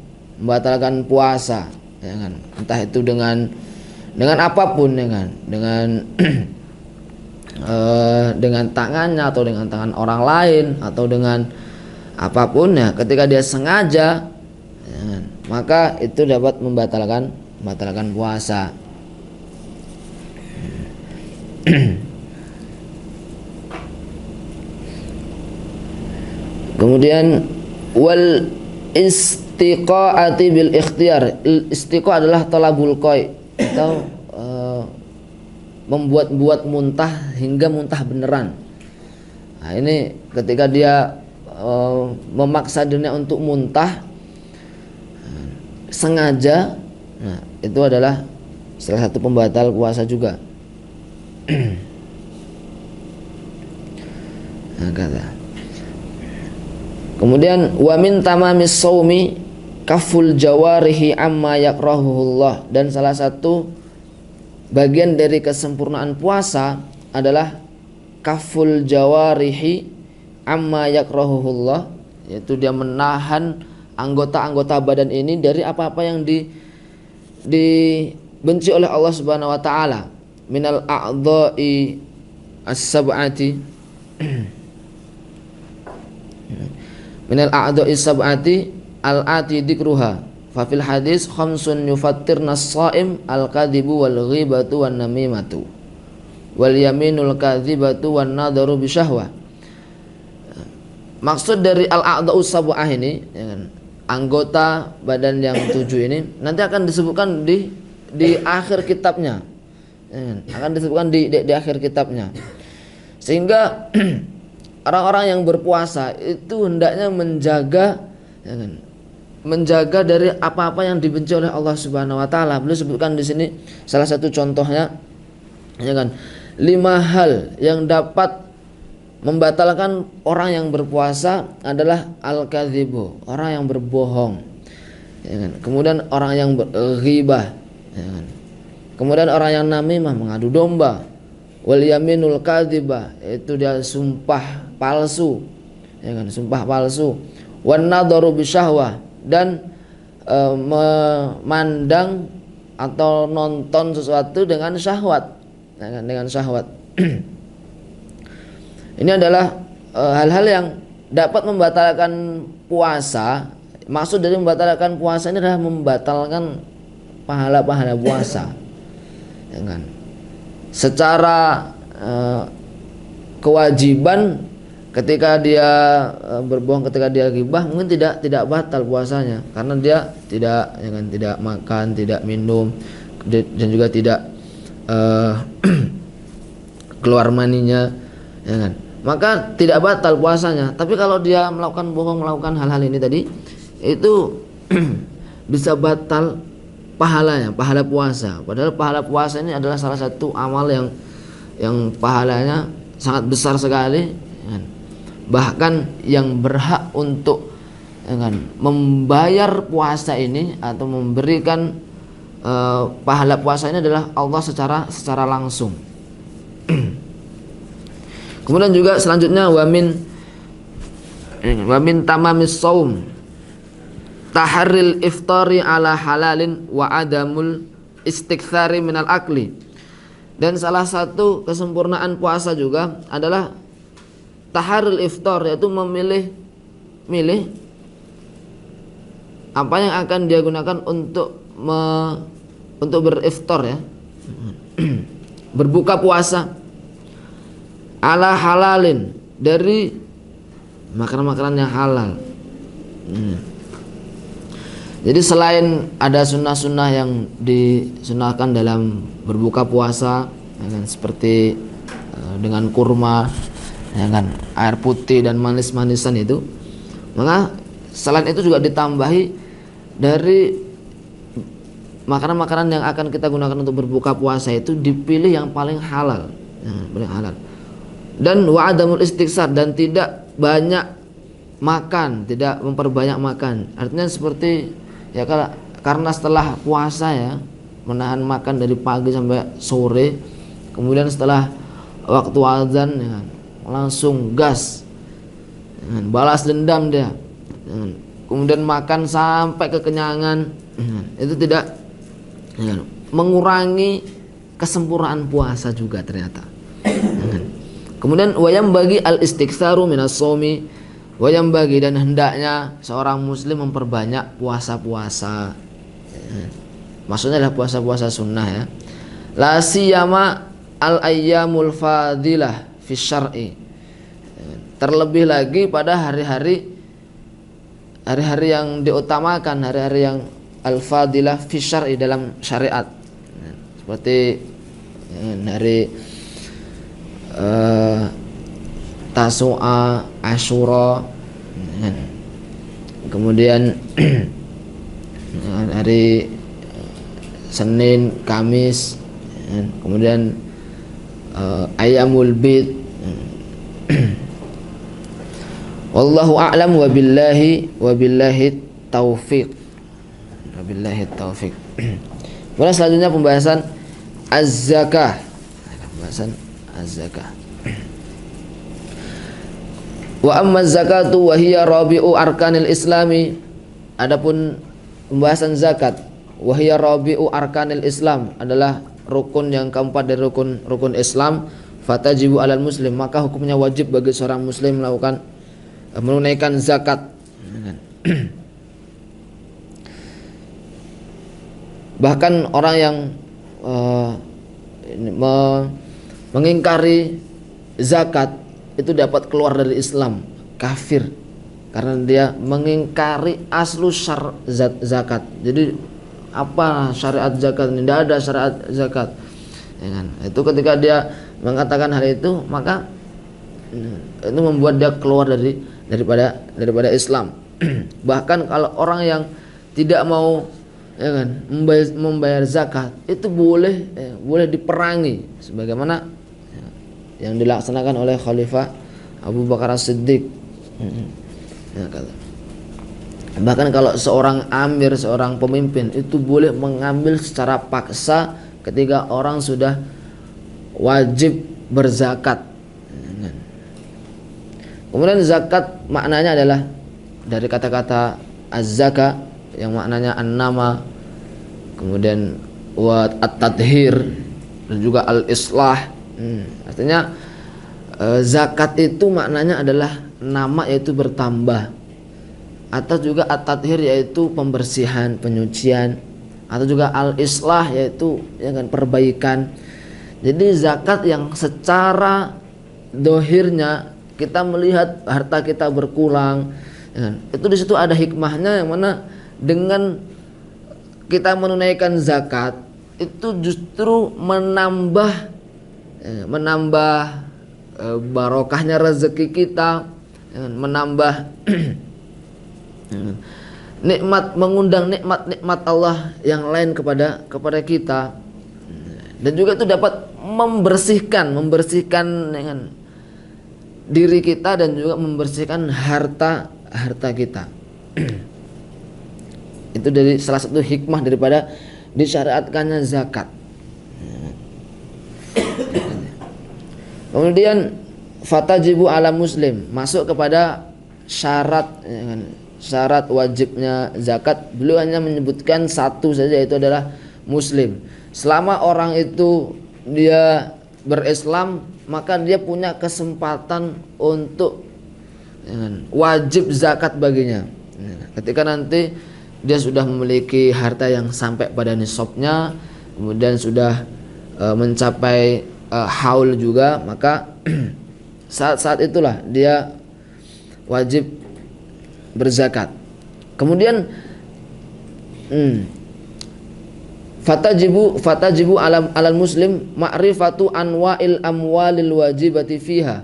puasa, ya kan? Entah itu dengan apapun, ya kan? Dengan tangannya atau dengan tangan orang lain atau dengan apapun, ya, ketika dia sengaja, ya kan? Maka itu dapat membatalkan puasa. Kemudian wal istiqaati bil ikhtiyar. Istiqa adalah talabul qai, atau membuat muntah hingga muntah beneran. Nah, ini ketika dia memaksa dirinya untuk muntah sengaja, nah itu adalah salah satu pembatal puasa juga. Nah, kata. Kemudian wa min tamamis shaumi kaful jawarihi amma yakrahuhullah, dan salah satu bagian dari kesempurnaan puasa adalah kaful jawarihi amma yakrahuhullah, yaitu dia menahan anggota-anggota badan ini dari apa-apa yang dibenci oleh Allah Subhanahu wa taala, minal a'dha'i as-sab'ati minal a'dha'i sab'ati al-ati dzikruha fa fil hadis khamsun yufattirna as-shaim al-kadhibu wal ghibatu wan namimatu wal yaminul kadhibatu wan nadaru bi syahwah. Maksud dari al-a'dha'u sab'ah ini, ya kan, anggota badan yang 7 ini nanti akan disebutkan di akhir kitabnya, ya kan? Akan disebutkan di akhir kitabnya, sehingga orang-orang yang berpuasa itu hendaknya menjaga, ya kan, menjaga dari apa-apa yang dibenci oleh Allah Subhanahu wa taala. Beliau sebutkan di sini salah satu contohnya, ya kan, 5 hal yang dapat membatalkan orang yang berpuasa adalah al-kadzibu, orang yang berbohong, ya kan? Kemudian orang yang berghibah, ya kan? Kemudian orang yang namimah, mengadu domba, wal yaminul kadzibah, itu dia sumpah palsu, ya kan, sumpah palsu, wan nadharu bisyahwah, dan memandang atau nonton sesuatu dengan syahwat, ya kan, dengan syahwat. Ini adalah hal-hal yang dapat membatalkan puasa. Maksud dari membatalkan puasa ini adalah membatalkan pahala-pahala puasa, ya kan? Secara kewajiban, ketika dia berbohong, ketika dia ghibah, mungkin tidak batal puasanya karena dia tidak, ya kan, tidak makan, tidak minum, dan juga tidak keluar maninya, ya kan, maka tidak batal puasanya. Tapi kalau dia melakukan bohong, melakukan hal-hal ini tadi, itu bisa batal pahalanya, pahala puasa. Padahal pahala puasa ini adalah salah satu amal yang pahalanya sangat besar sekali, ya kan? Bahkan yang berhak untuk, ya kan, membayar puasa ini atau memberikan pahala puasa ini adalah Allah secara langsung. Kemudian juga selanjutnya wa min tamamis shaum taharril iftari ala halalin wa adamul istiktsari minal akli. Dan salah satu kesempurnaan puasa juga adalah taharril iftar, yaitu memilih apa yang akan dia gunakan untuk beriftar, ya, berbuka puasa, ala halalin, dari makanan-makanan yang halal. Jadi selain ada sunnah-sunnah yang disunahkan dalam berbuka puasa, ya kan, seperti dengan kurma, ya kan, air putih dan manis-manisan itu, maka selain itu juga ditambahi dari makanan-makanan yang akan kita gunakan untuk berbuka puasa itu dipilih yang paling halal, ya, paling halal. Dan wa'adamul istiktsar, dan tidak banyak makan, tidak memperbanyak makan. Artinya seperti, ya, karena setelah puasa, ya, menahan makan dari pagi sampai sore, kemudian setelah waktu azan ya kan, langsung gas, ya kan, balas dendam dia, ya kan, kemudian makan sampai kekenyangan, ya kan, itu tidak, ya kan, mengurangi kesempurnaan puasa juga ternyata, ya kan. Kemudian wayam bagi al istighsaru minas shaumi, wayam bagi dan hendaknya seorang muslim memperbanyak puasa-puasa, ya kan. Maksudnya adalah puasa-puasa sunnah ya. La siyama al ayyamul fadilah fi syar'i. Terlebih lagi pada hari-hari yang diutamakan, hari-hari yang al fadilah fi syar'i dalam syariat. Seperti hari Tasu'a, Asyura, kemudian hari Senin, Kamis, kemudian Ayyamul Bid. Wallahu a'lam wa billahi taufiq. Wabillahi taufiq. Kemudian selanjutnya pembahasan az-zakah. Pembahasan az-zakah. Wa amma zakatu wa hiya rabi'u arkanil islami. Adapun pembahasan zakat, wahia rabi'u arkanil Islam, adalah rukun yang keempat dari rukun Islam. Fatajibu alal muslim, maka hukumnya wajib bagi seorang muslim melakukan menunaikan zakat. Bahkan orang yang mengingkari zakat itu dapat keluar dari Islam, kafir, karena dia mengingkari aslu zakat. Jadi apa syariat zakat ini? Tidak ada syariat zakat, ya kan? Itu ketika dia mengatakan hal itu, maka itu membuat dia keluar daripada Islam. Bahkan kalau orang yang tidak mau, ya kan, membayar zakat, itu boleh diperangi, sebagaimana yang dilaksanakan oleh Khalifah Abu Bakar As-Siddiq. Ya, bahkan kalau seorang amir, seorang pemimpin itu boleh mengambil secara paksa ketika orang sudah wajib berzakat. Kemudian zakat maknanya adalah dari kata-kata az-zaka yang maknanya an-nama, kemudian wa at-tadhir, dan juga al-islah. Artinya zakat itu maknanya adalah nama, yaitu bertambah, atau juga at-tathir, yaitu pembersihan, penyucian, atau juga al-islah, yaitu ya kan, perbaikan. Jadi zakat yang secara dohirnya kita melihat harta kita berkurang, ya kan, itu di situ ada hikmahnya, yang mana dengan kita menunaikan zakat itu justru menambah barokahnya rezeki kita, ya kan, menambah nikmat, mengundang nikmat Allah yang lain kepada kita, dan juga itu dapat membersihkan dengan diri kita dan juga membersihkan harta kita. Itu dari salah satu hikmah daripada disyariatkannya zakat. Kemudian fatajibu ala muslim, masuk kepada syarat, ya kan, syarat wajibnya zakat. Beliau hanya menyebutkan satu saja, yaitu adalah muslim. Selama orang itu dia berislam, maka dia punya kesempatan untuk, ya kan, wajib zakat baginya. Ketika nanti dia sudah memiliki harta yang sampai pada nisabnya, kemudian sudah mencapai haul juga, maka saat itulah dia wajib berzakat. Kemudian fatajibu alal muslim ma'rifatu anwa'il amwalil wajibati fiha.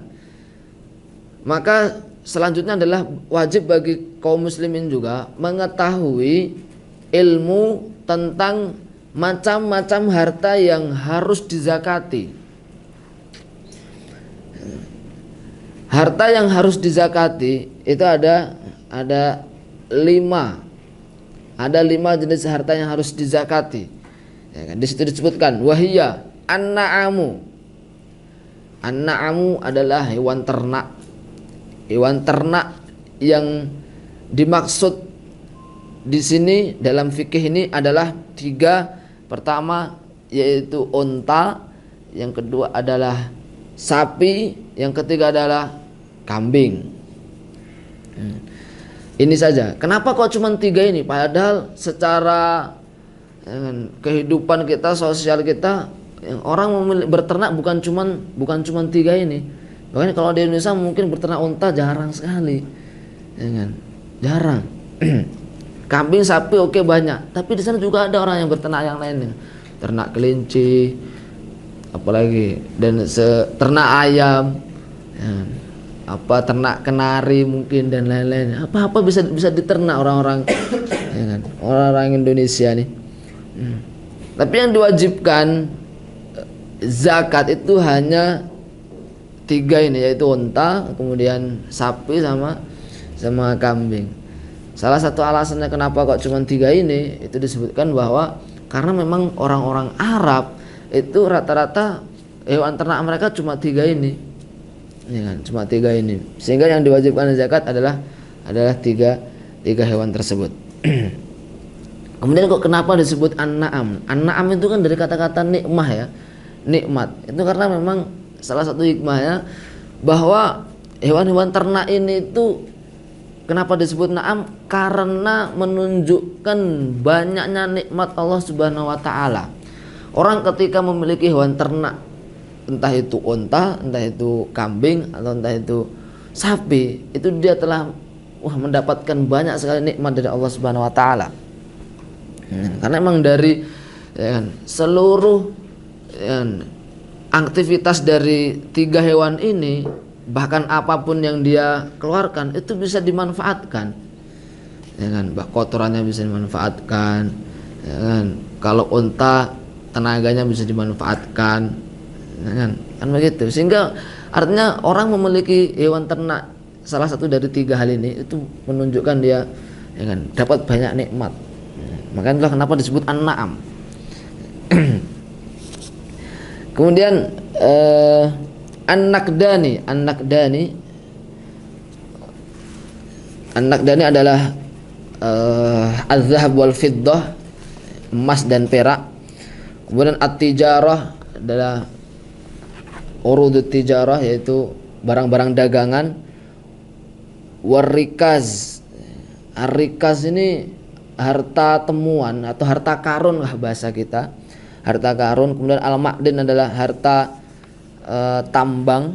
Maka selanjutnya adalah wajib bagi kaum muslimin juga mengetahui ilmu tentang macam-macam harta yang harus dizakati. Harta yang harus dizakati itu ada 5 jenis harta yang harus dizakati. Ya kan? Di situ disebutkan wahiyya an-na'amu, An-na'amu adalah hewan ternak. Hewan ternak yang dimaksud di sini dalam fikih ini adalah 3. Pertama yaitu unta, yang kedua adalah sapi, yang ketiga adalah kambing. Ini saja. Kenapa kok cuma 3 ini? Padahal secara kehidupan kita, sosial kita, orang berternak bukan cuman 3 ini. Makanya kalau di Indonesia mungkin berternak unta jarang sekali, jarang. Kambing, sapi oke banyak, tapi di sana juga ada orang yang berternak yang lainnya, ternak kelinci, apalagi dan ternak ayam, ternak kenari mungkin dan lain-lain. Apa bisa diternak orang-orang, orang-orang Indonesia nih. Tapi yang diwajibkan zakat itu hanya 3 ini, yaitu unta, kemudian sapi sama kambing. Salah satu alasannya kenapa kok cuma 3 ini, itu disebutkan bahwa karena memang orang-orang Arab itu rata-rata hewan ternak mereka cuma 3 ini, cuma 3 ini, sehingga yang diwajibkan zakat adalah 3 hewan tersebut. Kemudian kok kenapa disebut an-na'am? An-na'am itu kan dari kata-kata nikmah ya, nikmat. Itu karena memang salah satu hikmahnya bahwa hewan-hewan ternak ini itu kenapa disebut na'am? Karena menunjukkan banyaknya nikmat Allah Subhanahu wa taala. Orang ketika memiliki hewan ternak, entah itu unta, entah itu kambing, atau entah itu sapi, itu dia telah mendapatkan banyak sekali nikmat dari Allah Subhanahu wa taala. Karena memang dari seluruh aktivitas dari 3 hewan ini, bahkan apapun yang dia keluarkan itu bisa dimanfaatkan, kotorannya bisa dimanfaatkan, kalau unta tenaganya bisa dimanfaatkan, kan begitu. Sehingga artinya orang memiliki hewan ternak salah satu dari 3 hal ini itu menunjukkan dia dapat banyak nikmat. Makanya itulah kenapa disebut an-na'am. Kemudian an-naqdani adalah az-zahab wal fiddah, emas dan perak. Kemudian at-tijarah adalah urudut tijarah, yaitu barang-barang dagangan. Warikaz, ar-rikaz ini harta temuan atau harta karun lah bahasa kita, harta karun. Kemudian al-ma'din adalah harta tambang,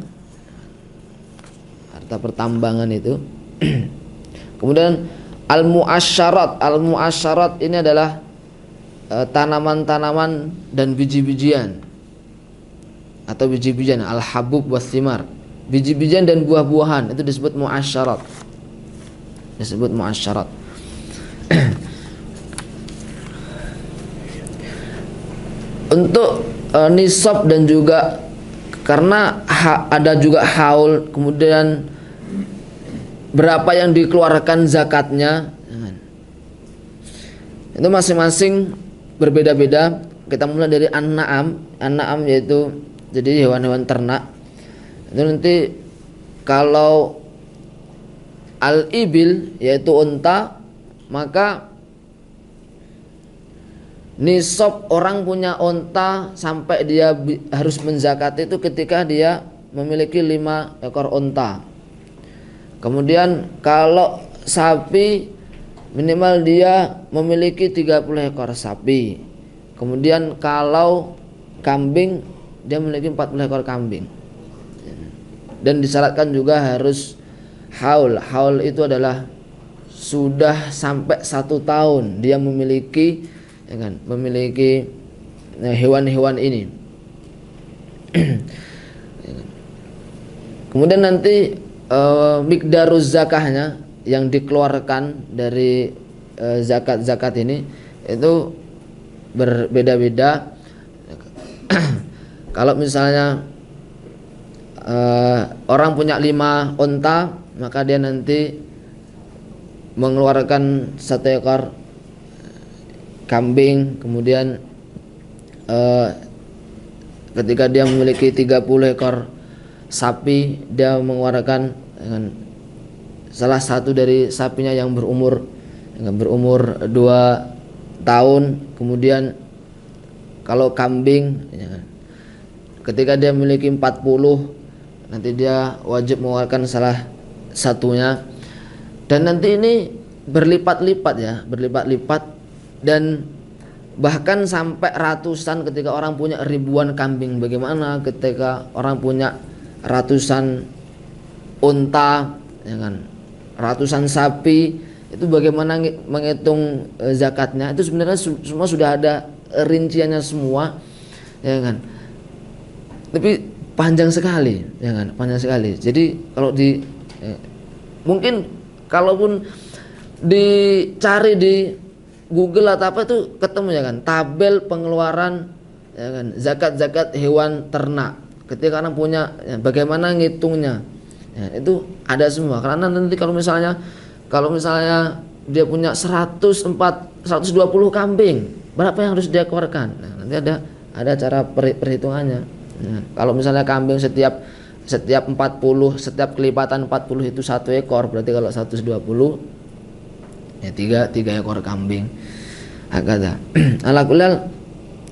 harta pertambangan itu. Kemudian al-mu'asyarat ini adalah tanaman-tanaman dan biji-bijian atau biji-bijian, al-habub was-simar, biji-bijian dan buah-buahan, itu disebut mu'asyarat, Untuk nisab dan juga karena ada juga haul, kemudian berapa yang dikeluarkan zakatnya, itu masing-masing berbeda-beda. Kita mulai dari an-na'am yaitu jadi hewan-hewan ternak. Itu nanti kalau al-ibil yaitu unta, maka nisab orang punya unta sampai dia harus menzakati itu ketika dia memiliki 5 ekor unta. Kemudian kalau sapi minimal dia memiliki 30 ekor sapi. Kemudian kalau kambing dia memiliki 40 ekor kambing. Dan disyaratkan juga harus haul. Haul itu adalah sudah sampai 1 tahun dia memiliki hewan-hewan ini. Kemudian nanti miqdaruz zakahnya yang dikeluarkan dari zakat ini itu berbeda-beda. Kalau misalnya orang punya 5 unta, maka dia nanti mengeluarkan 1 ekor kambing. Kemudian ketika dia memiliki 30 ekor sapi, dia mengeluarkan salah satu dari sapinya yang berumur 2 tahun. Kemudian kalau kambing ketika dia memiliki 40, nanti dia wajib mengeluarkan salah satunya. Dan nanti ini berlipat-lipat ya, berlipat-lipat, dan bahkan sampai ratusan ketika orang punya ribuan kambing. Bagaimana ketika orang punya ratusan unta, ratusan sapi, itu bagaimana menghitung zakatnya? Itu sebenarnya semua sudah ada rinciannya semua, ya kan? Tapi panjang sekali, ya kan? Panjang sekali. Jadi kalau mungkin kalaupun dicari di Google atau apa itu ketemu, ya kan, tabel pengeluaran, ya kan, zakat hewan ternak. Ketika orang punya, ya, bagaimana ngitungnya? Ya, itu ada semua. Karena nanti kalau misalnya dia punya 120 kambing, berapa yang harus dia keluarkan? Nah, nanti ada cara perhitungannya. Nah, kalau misalnya kambing setiap 40, setiap kelipatan 40 itu 1 ekor, berarti kalau 120 ya 3 ekor kambing. Hakata. Alakulal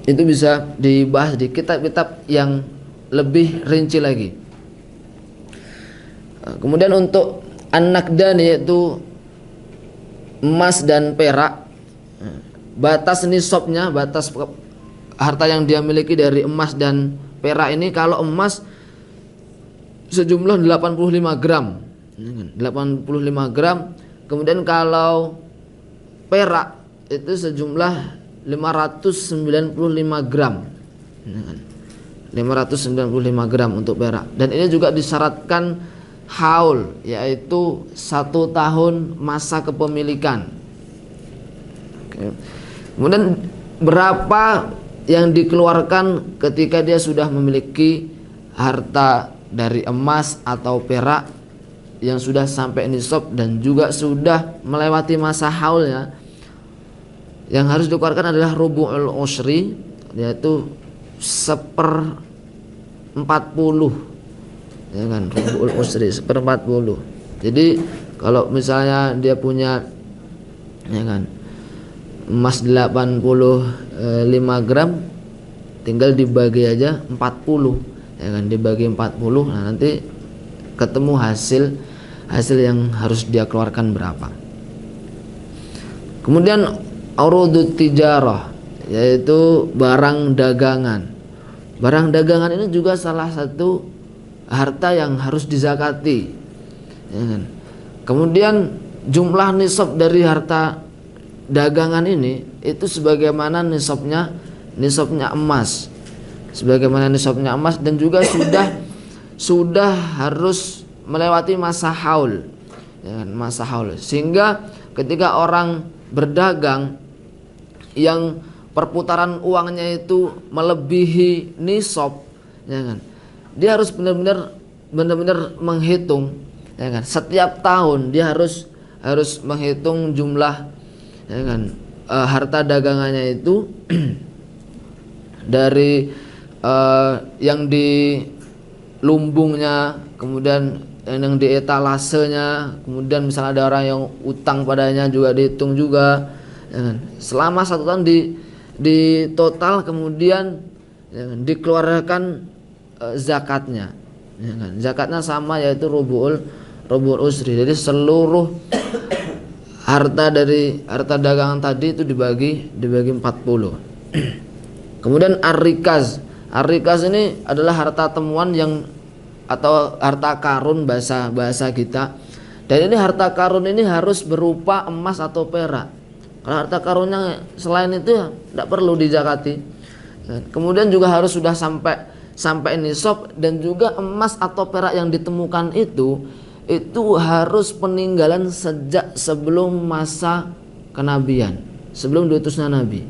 itu bisa dibahas di kitab-kitab yang lebih rinci lagi. Kemudian untuk an-naqdan, yaitu emas dan perak, batas nisabnya, batas harta yang dia miliki dari emas dan perak ini, kalau emas sejumlah 85 gram. 85 gram. Kemudian kalau perak itu sejumlah 595 gram. 595 gram untuk perak. Dan ini juga disyaratkan haul, yaitu 1 tahun masa kepemilikan. Oke. Kemudian berapa yang dikeluarkan ketika dia sudah memiliki harta dari emas atau perak yang sudah sampai nisab dan juga sudah melewati masa haulnya? Yang harus dikeluarkan adalah rubu'ul ushri, yaitu 1/40, ya kan, rubu'ul ushri 1/40. Jadi kalau misalnya dia punya, ya kan, emas 85 gram, tinggal dibagi aja 40, ya kan, dibagi 40. Nah, nanti ketemu hasil yang harus dia keluarkan berapa. Kemudian urudut tijarah, yaitu barang dagangan. Barang dagangan ini juga salah satu harta yang harus dizakati, ya kan? Kemudian jumlah nisab dari harta dagangan ini itu sebagaimana nisabnya emas, dan juga sudah harus melewati masa haul, ya kan, masa haul, sehingga ketika orang berdagang yang perputaran uangnya itu melebihi nisab, ya kan, dia harus benar-benar menghitung, ya kan, setiap tahun dia harus menghitung jumlah, ya kan, harta dagangannya itu dari yang di lumbungnya, kemudian yang di etalasenya, kemudian misalnya ada orang yang utang padanya juga dihitung juga, ya kan, selama 1 tahun di total, kemudian, ya kan, dikeluarkan zakatnya, ya kan, zakatnya sama, yaitu rubu'ul ushri. Jadi seluruh harta dagangan tadi itu dibagi 40. Kemudian ar-rikaz ini adalah harta temuan atau harta karun bahasa kita. Dan ini harta karun ini harus berupa emas atau perak. Kalau harta karunnya selain itu ya tidak perlu dizakati. Kemudian juga harus sudah sampai nisab, dan juga emas atau perak yang ditemukan itu harus peninggalan sejak sebelum masa kenabian, sebelum diutusnya nabi.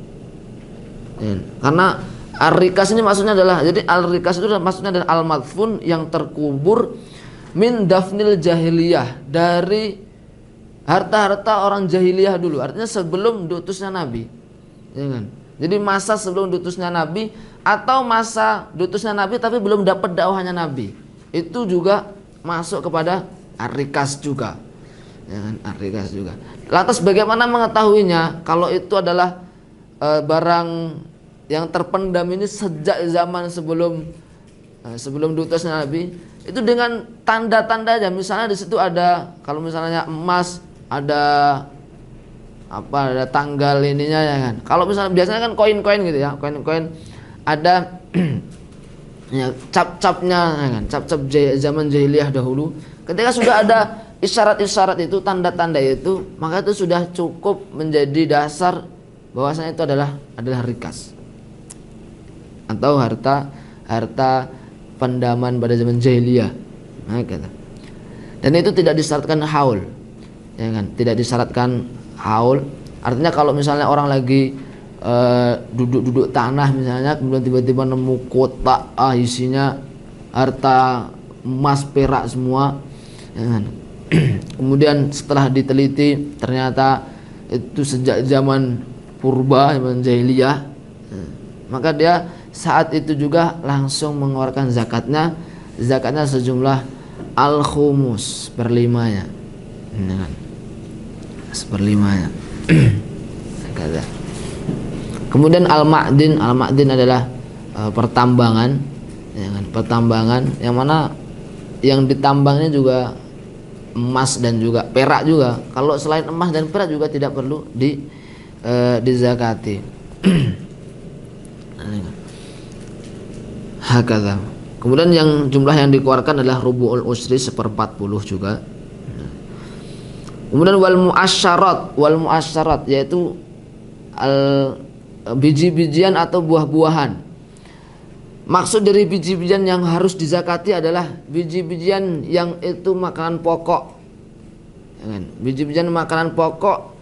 Karena ar-rikas ini maksudnya adalah, jadi al-rikas itu maksudnya adalah al-madfun, yang terkubur, min dafnil jahiliyah, dari harta-harta orang jahiliyah dulu, artinya sebelum diutusnya nabi, ya kan? Jadi masa sebelum diutusnya nabi atau masa diutusnya nabi tapi belum dapat dakwahnya nabi, itu juga masuk kepada ar-rikas juga, ya kan, ar-rikas juga. Lantas bagaimana mengetahuinya kalau itu adalah barang yang terpendam ini sejak zaman sebelum diutusnya Nabi? Itu dengan tanda-tanda aja. Misalnya di situ ada, kalau misalnya emas ada apa, ada tanggal ininya ya kan. Kalau misalnya biasanya kan koin-koin gitu ya, koin-koin ada ya, cap-capnya ya kan, cap-cap zaman jahiliyah dahulu. Ketika sudah ada isyarat-isyarat itu, tanda-tanda itu, maka itu sudah cukup menjadi dasar bahwasanya itu adalah rikas atau harta pendaman pada zaman jahiliyah. Nah, gitu. Dan itu tidak disyaratkan haul, ya kan? Tidak disyaratkan haul. Artinya kalau misalnya orang lagi duduk-duduk tanah misalnya, kemudian tiba-tiba nemu kotak isinya harta emas perak semua, ya kan? Kemudian setelah diteliti ternyata itu sejak zaman purba, zaman jahiliyah, maka dia saat itu juga langsung mengeluarkan zakatnya sejumlah al-khumus, seperlimanya, ya kan? Seperlimanya. Kemudian al-ma'din adalah pertambangan, ya kan? Pertambangan yang mana yang ditambangnya juga emas dan juga perak juga. Kalau selain emas dan perak juga tidak perlu dizakati. Hakadha. Kemudian yang jumlah yang dikeluarkan adalah rubu'ul usri, 1/40 juga. Kemudian wal muasyarat yaitu biji-bijian atau buah-buahan. Maksud dari biji-bijian yang harus dizakati adalah biji-bijian yang itu makanan pokok, ya kan? Biji-bijian makanan pokok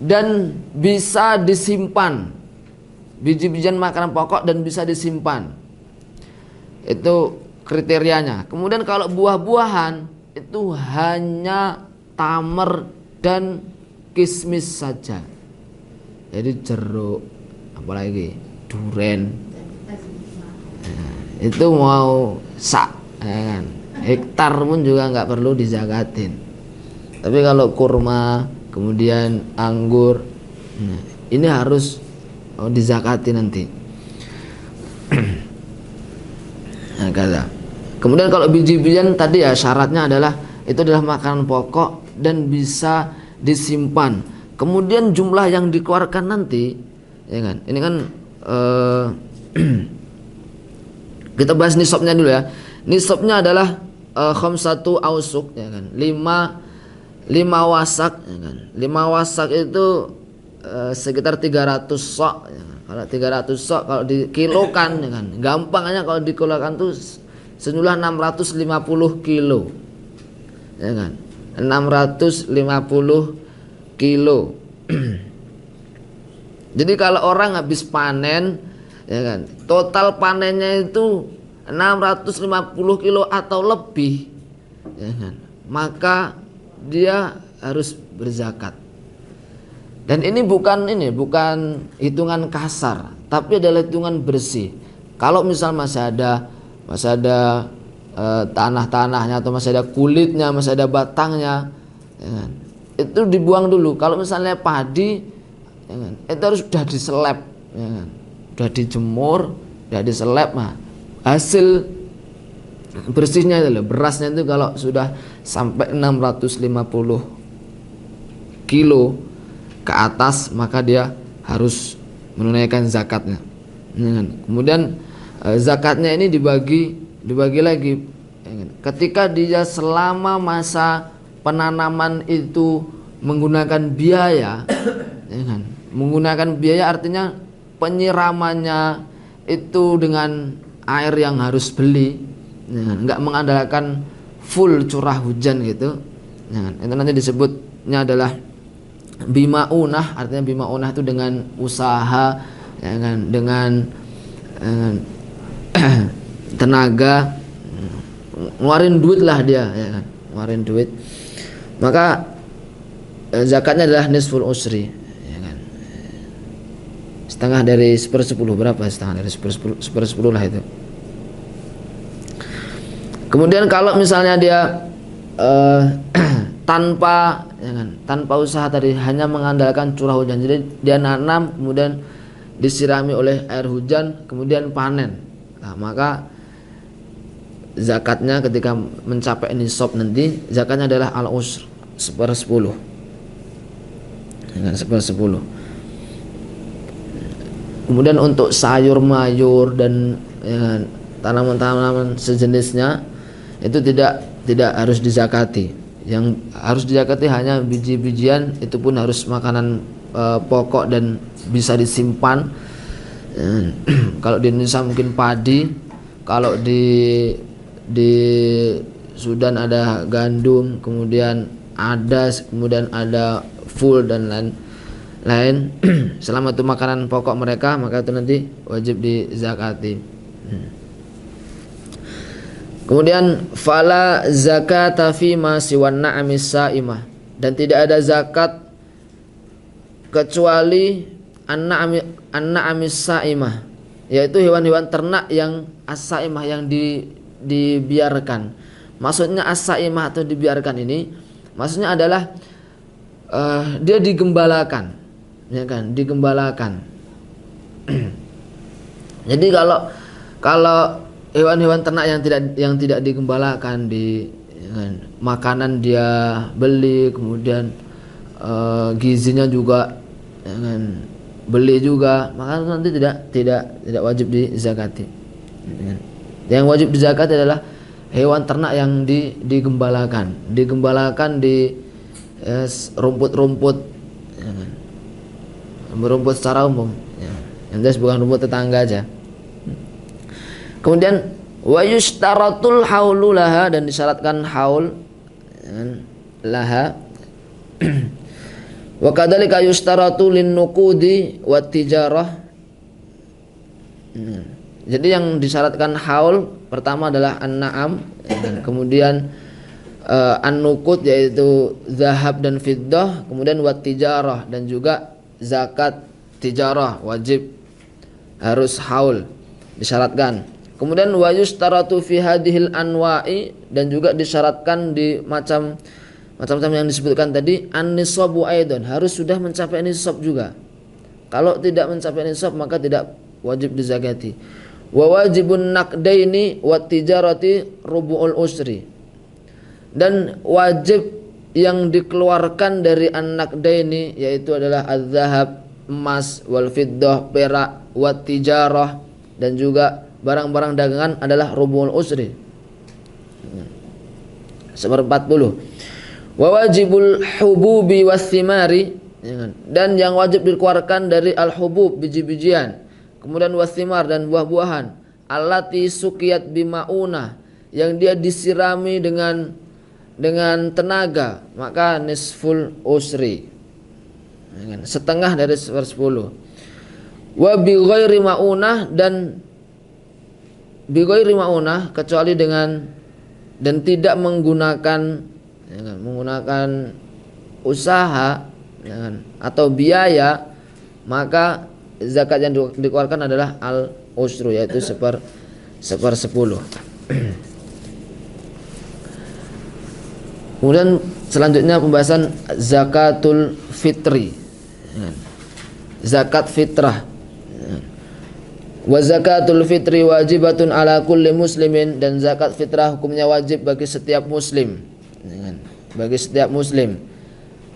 dan bisa disimpan. Biji-bijian makanan pokok dan bisa disimpan, itu kriterianya. Kemudian kalau buah-buahan itu hanya tamar dan kismis saja. Jadi jeruk, apalagi duren, itu mau sak, ya kan? Hektar pun juga nggak perlu dizakatin. Tapi kalau kurma, kemudian anggur, ini harus dizakati nanti. Nah, kemudian kalau biji-bijian tadi ya syaratnya adalah itu adalah makanan pokok dan bisa disimpan. Kemudian jumlah yang dikeluarkan nanti, ya kan? Ini kan kita bahas nisabnya dulu ya. Nisabnya adalah khamsatu ausuk, ya kan? 5 wasak, ya kan? 5 wasak itu sekitar 300 sok, ya kan? Kalau 300 sok kalau dikilokan, ya kan? Gampangnya kalau dikilokan tuh sejumlah 650 kilo. Ya kan? 650 kilo. Jadi kalau orang habis panen, ya kan, total panennya itu 650 kilo atau lebih, ya kan, maka dia harus berzakat. Dan ini bukan hitungan kasar, tapi adalah hitungan bersih. Kalau misal masih ada tanah-tanahnya atau masih ada kulitnya, masih ada batangnya, ya kan, itu dibuang dulu. Kalau misalnya padi, ya kan, itu harus sudah diseleb, ya kan, sudah dijemur, sudah diseleb. Nah, hasil bersihnya itu loh, berasnya itu kalau sudah sampai 650 kilo ke atas, maka dia harus menunaikan zakatnya, ya kan. Kemudian zakatnya ini dibagi lagi, ya kan. Ketika dia selama masa penanaman itu menggunakan biaya, ya kan, menggunakan biaya artinya penyiramannya itu dengan air yang harus beli, ya kan, nggak mengandalkan full curah hujan gitu, ya kan. Itu nanti disebutnya adalah bimaunah, artinya bimaunah itu dengan usaha, ya kan, dengan tenaga, ngeluarin duit lah dia, ya kan, ngeluarin duit. Maka zakatnya adalah nisful usri, ya kan, setengah dari 1/10. Berapa setengah dari 1/10 lah itu. Kemudian kalau misalnya dia tanpa tanpa usaha tadi, hanya mengandalkan curah hujan, jadi dia nanam kemudian disirami oleh air hujan kemudian panen, nah, maka zakatnya ketika mencapai nisab nanti zakatnya adalah al-ushr, 1/10, 1/10. Kemudian untuk sayur mayur dan tanaman-tanaman sejenisnya itu tidak harus dizakati. Yang harus dizakati hanya biji-bijian, itu pun harus makanan pokok dan bisa disimpan. Kalau di Indonesia mungkin padi, kalau di Sudan ada gandum, kemudian ada full dan lain. Selama itu makanan pokok mereka, maka itu nanti wajib dizakati. Kemudian fala zakata fi ma siwan na'amis saimah, dan tidak ada zakat kecuali an-na'amis saimah, yaitu hewan-hewan ternak yang as-saimah, yang dibiarkan. Maksudnya as-saimah atau dibiarkan ini maksudnya adalah dia digembalakan, ya kan, digembalakan. Jadi kalau hewan-hewan ternak yang tidak digembalakan, ya kan, makanan dia beli, kemudian gizinya juga, ya kan, beli juga, maka nanti tidak wajib dizakati. Ya kan. Yang wajib dizakati adalah hewan ternak yang digembalakan di rumput-rumput, ya kan, rumput secara umum, ya. Yang jelas bukan rumput tetangga aja. Kemudian wa yushtaratul haulu laha, dan disyaratkan haul, ya kan, laha. Wa kadzalika yushtaratu lin nuqudi wat tijarah. Jadi yang disyaratkan haul pertama adalah an-na'am, ya kan, kemudian an-nuqud yaitu zahab dan fiddah, kemudian wat tijarah, dan juga zakat tijarah wajib harus haul, disyaratkan. Kemudian wa yustaratu fi hadhil anwa'i, dan juga disyaratkan di macam-macam yang disebutkan tadi, an-nisabu aidan, harus sudah mencapai nisab juga. Kalau tidak mencapai nisab maka tidak wajib dizakati. Wa wajibun naqdaini wat tijarati rubu'ul usri, dan wajib yang dikeluarkan dari an-naqdaini yaitu adalah az-zahab, emas, wal fiddah, perak, wat tijarah, dan juga barang-barang dagangan adalah rubu'ul usri, 1/40. Wa wajibul hububi was thimari, dan yang wajib dikeluarkan dari al-hubub, biji-bijian, kemudian was-thimar, dan buah-buahan, allati sukiyat bimaunah, yang dia disirami dengan tenaga, maka nisful usri, setengah dari 1/10. Wa bi ghairi maunah, dan bi ghairi maunah kecuali dengan, dan tidak menggunakan, ya kan, menggunakan usaha, ya kan, atau biaya, maka zakat yang dikeluarkan adalah al-usru, yaitu 1/10. Kemudian selanjutnya pembahasan zakatul fitri, zakat fitrah. Wa zakatul fitri wajibatun ala kulli muslimin, dan zakat fitrah hukumnya wajib bagi setiap muslim, bagi setiap muslim.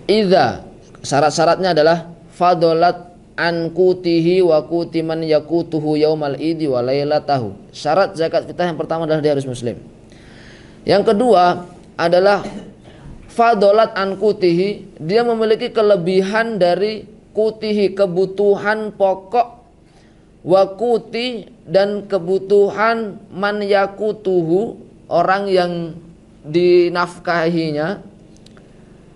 Idza, syarat-syaratnya adalah fadolat an kutihi wa kuti man yakutuhu yaumal idi wa lailatahu. Syarat zakat fitrah yang pertama adalah dia harus muslim. Yang kedua adalah fadolat an kutihi, dia memiliki kelebihan dari kutihi, kebutuhan pokok, wa kuti, dan kebutuhan man yakutuhu, orang yang dinafkahinya.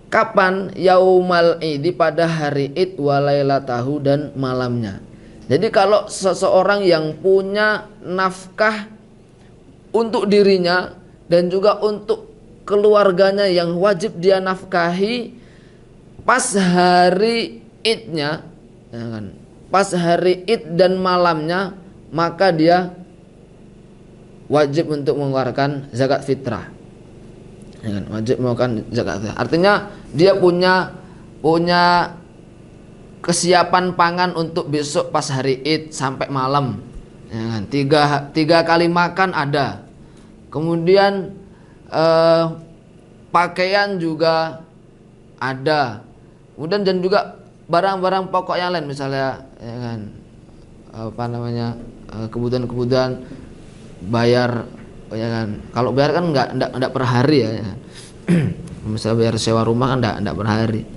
Kapan? Yaumal idi, pada hari id, wa lailatahu, dan malamnya. Jadi kalau seseorang yang punya nafkah untuk dirinya dan juga untuk keluarganya yang wajib dia nafkahi, pas hari idnya, ya kan, pas hari id dan malamnya, maka dia wajib untuk mengeluarkan zakat fitrah. Ya kan? Wajib mengeluarkan zakat fitrah. Artinya dia punya kesiapan pangan untuk besok pas hari Id sampai malam. Ya kan? Tiga kali makan ada. Kemudian pakaian juga ada. Kemudian dan juga barang-barang pokok yang lain, misalnya ya kan, kebutuhan-kebutuhan bayar, ya kan. Kalau bayar kan enggak per hari ya kan? Misalnya bayar sewa rumah kan enggak per hari,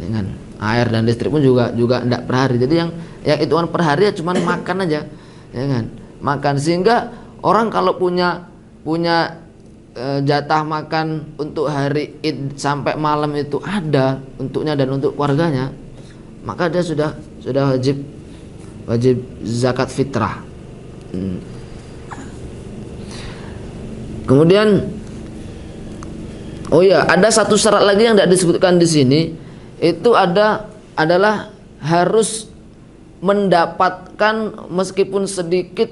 ya kan. Air dan listrik pun juga enggak per hari. Jadi yang hitungan per hari ya cuman makan aja, ya kan. Makan, sehingga orang kalau punya jatah makan untuk hari Id sampai malam itu ada untuknya dan untuk keluarganya, maka dia sudah wajib zakat fitrah. Kemudian ada satu syarat lagi yang tidak disebutkan di sini, itu adalah harus mendapatkan meskipun sedikit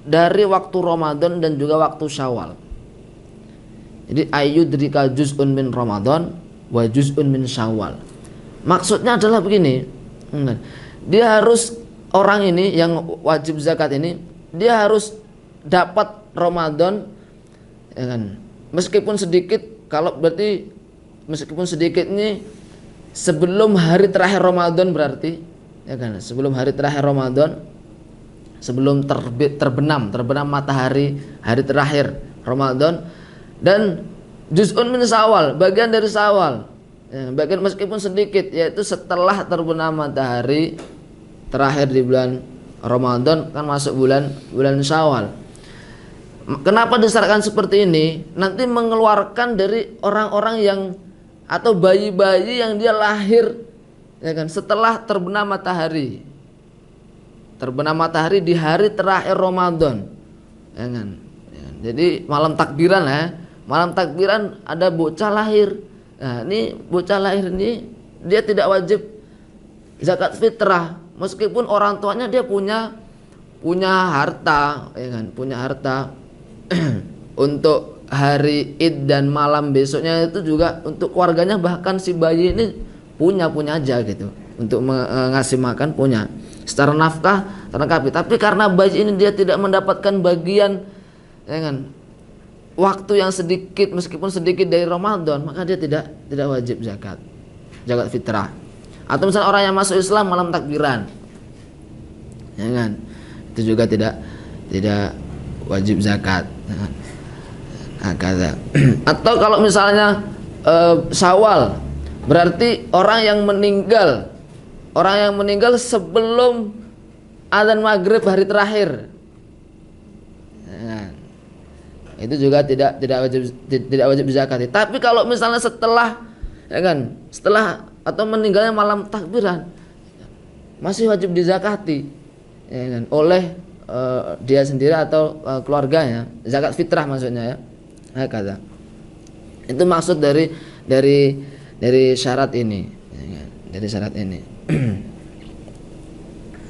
dari waktu Ramadan dan juga waktu Syawal. Jadi ayyudrika juz'un min Ramadan wa juz'un min Syawal. Maksudnya adalah begini, dia harus, orang ini yang wajib zakat ini, dia harus dapat Ramadan, ya kan, meskipun sedikit. Kalau berarti meskipun sedikit ini sebelum hari terakhir Ramadan, berarti ya kan, sebelum hari terakhir Ramadan, sebelum terbenam matahari hari terakhir Ramadan, dan juz'un min Syawal, bagian dari Syawal, ya, bagian meskipun sedikit, yaitu setelah terbenam matahari terakhir di bulan Ramadan, kan masuk bulan Syawal. Kenapa disyaratkan seperti ini? Nanti mengeluarkan dari orang-orang yang, atau bayi-bayi yang dia lahir, ya kan, setelah terbenam matahari di hari terakhir Ramadan, ya kan. Jadi malam takbiran ya. Malam takbiran ada bocah lahir. Nah, ini bocah lahir ini dia tidak wajib zakat fitrah, meskipun orang tuanya dia punya harta, ya kan, punya harta untuk hari Id dan malam besoknya itu juga untuk keluarganya, bahkan si bayi ini punya aja gitu, untuk ngasih makan punya, secara nafkah terlengkapi. Tapi karena bayi ini dia tidak mendapatkan bagian, ya kan, waktu yang sedikit, meskipun sedikit dari Ramadan, maka dia tidak wajib zakat fitrah. Atau misalnya orang yang masuk Islam malam takbiran, ya kan, itu juga tidak wajib zakat. Atau kalau misalnya Syawal, berarti orang yang meninggal sebelum adzan maghrib hari terakhir, itu juga tidak wajib zakat. Tapi kalau misalnya setelah, ya kan, setelah atau meninggalnya malam takbiran, masih wajib dizakati, ya kan, oleh dia sendiri atau keluarganya, zakat fitrah maksudnya, ya. Kata itu maksud dari syarat ini, ya kan, dari syarat ini.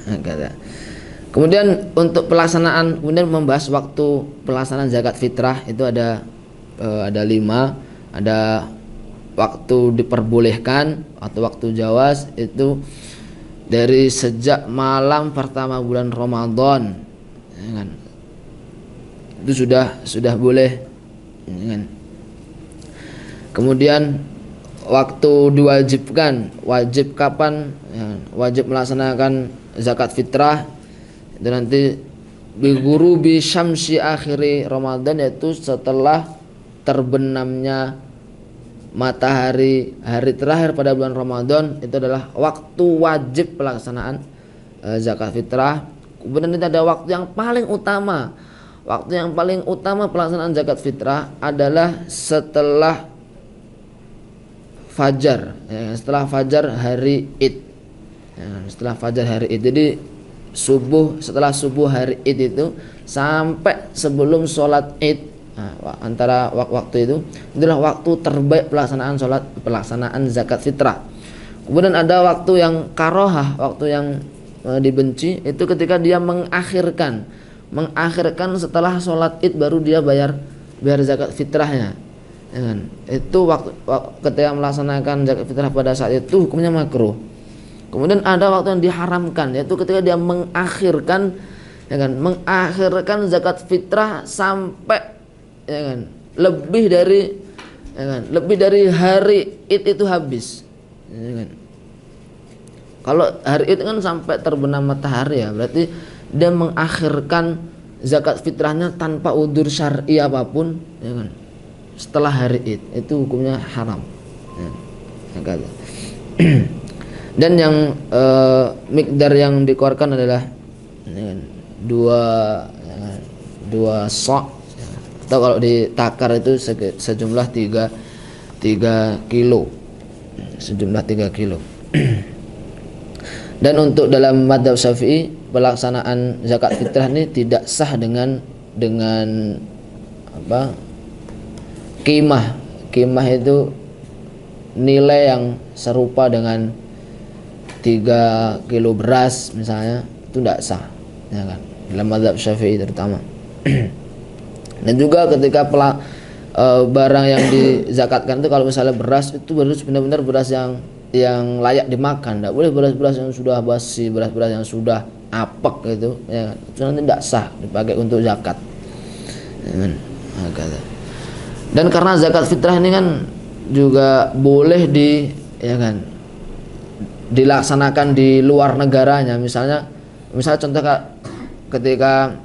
Kata. Kemudian untuk pelaksanaan, kemudian membahas waktu pelaksanaan zakat fitrah itu ada 5. Ada waktu diperbolehkan atau waktu jawaz, itu dari sejak malam pertama bulan Ramadan, ya kan, itu sudah boleh, ya kan. Kemudian waktu diwajibkan, wajib kapan, ya, wajib melaksanakan zakat fitrah itu nanti bi syamsi akhiri Ramadan, yaitu setelah terbenamnya matahari hari terakhir pada bulan Ramadan. Itu adalah waktu wajib pelaksanaan zakat fitrah. Kemudian ada waktu yang paling utama. Waktu yang paling utama pelaksanaan zakat fitrah adalah setelah fajar, ya, setelah fajar hari Id, ya, setelah fajar hari Id. Jadi setelah subuh hari Id itu sampai sebelum sholat Id, antara waktu itu adalah waktu terbaik pelaksanaan zakat fitrah. Kemudian ada waktu yang karohah, waktu yang dibenci, itu ketika dia mengakhirkan mengakhirkan setelah sholat id baru dia bayar zakat fitrahnya, ya kan? Itu ketika melaksanakan zakat fitrah pada saat itu hukumnya makruh. Kemudian ada waktu yang diharamkan, yaitu ketika dia mengakhirkan, ya kan, mengakhirkan zakat fitrah sampai, ya kan, lebih dari hari id itu habis, ya kan. Kalau hari id kan sampai terbenam matahari, ya berarti dia mengakhirkan zakat fitrahnya tanpa udzur syar'i apapun, ya kan, setelah hari id, itu hukumnya haram, ya. Dan yang miqdar yang dikeluarkan adalah, ya kan, dua sok, atau kalau ditakar itu sejumlah 3 kilo, sejumlah 3 kilo. Dan untuk dalam madzhab Syafi'i, pelaksanaan zakat fitrah ini tidak sah dengan apa? Qimah. Qimah itu nilai yang serupa dengan 3 kilo beras misalnya, itu tidak sah, ya kan, dalam madzhab Syafi'i terutama. Dan juga ketika barang yang dizakatkan itu, kalau misalnya beras, itu harus benar-benar beras yang layak dimakan. Tidak boleh beras-beras yang sudah basi, beras-beras yang sudah apek gitu, ya kan? Itu nanti tidak sah dipakai untuk zakat, ya kan? Dan karena zakat fitrah ini kan juga boleh dilaksanakan di luar negaranya. Misalnya contoh ketika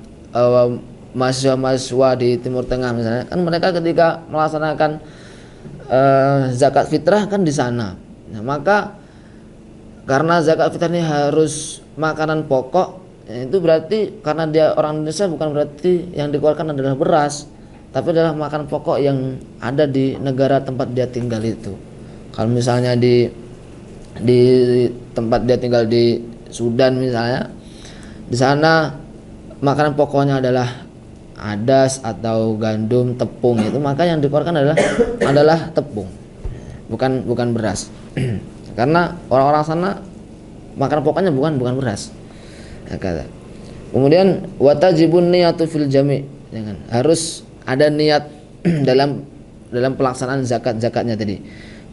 mahasiswa di Timur Tengah misalnya, kan mereka ketika melaksanakan zakat fitrah kan di sana. Nah, maka karena zakat fitrah ini harus makanan pokok, ya, itu berarti karena dia orang Indonesia, bukan berarti yang dikeluarkan adalah beras, tapi adalah makanan pokok yang ada di negara tempat dia tinggal itu. Kalau misalnya di tempat dia tinggal di Sudan misalnya, di sana makanan pokoknya adalah adas atau gandum, tepung, itu maka yang dikeluarkan adalah tepung, bukan beras. Karena orang-orang sana makanan pokoknya bukan beras. Kemudian watajibun niyatu fil jami', jangan, harus ada niat dalam pelaksanaan zakatnya tadi.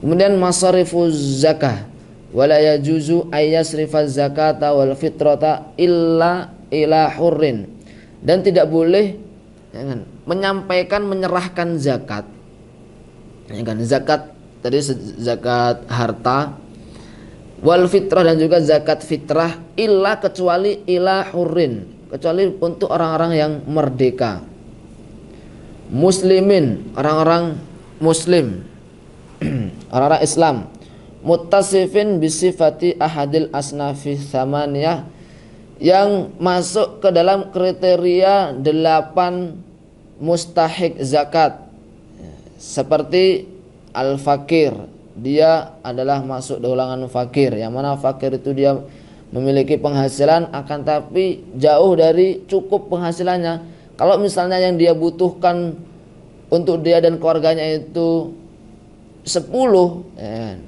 Kemudian masarifuz zakah wala yajuzu ayyasrifaz zakata wal fitrata illa ila hurrin, dan tidak boleh, jangan, menyampaikan menyerahkan zakat, ya kan, zakat tadi zakat harta, wal fitrah, dan juga zakat fitrah, illa, kecuali ila hurrin, kecuali untuk orang-orang yang merdeka, muslimin, orang-orang muslim, orang-orang Islam, muttasifin bisifati ahadil asnafi tsamaniyah, yang masuk ke dalam kriteria 8 mustahik zakat, seperti al-fakir, dia adalah masuk golongan fakir, yang mana fakir itu dia memiliki penghasilan akan tapi jauh dari cukup penghasilannya. Kalau misalnya yang dia butuhkan untuk dia dan keluarganya itu 10, ya,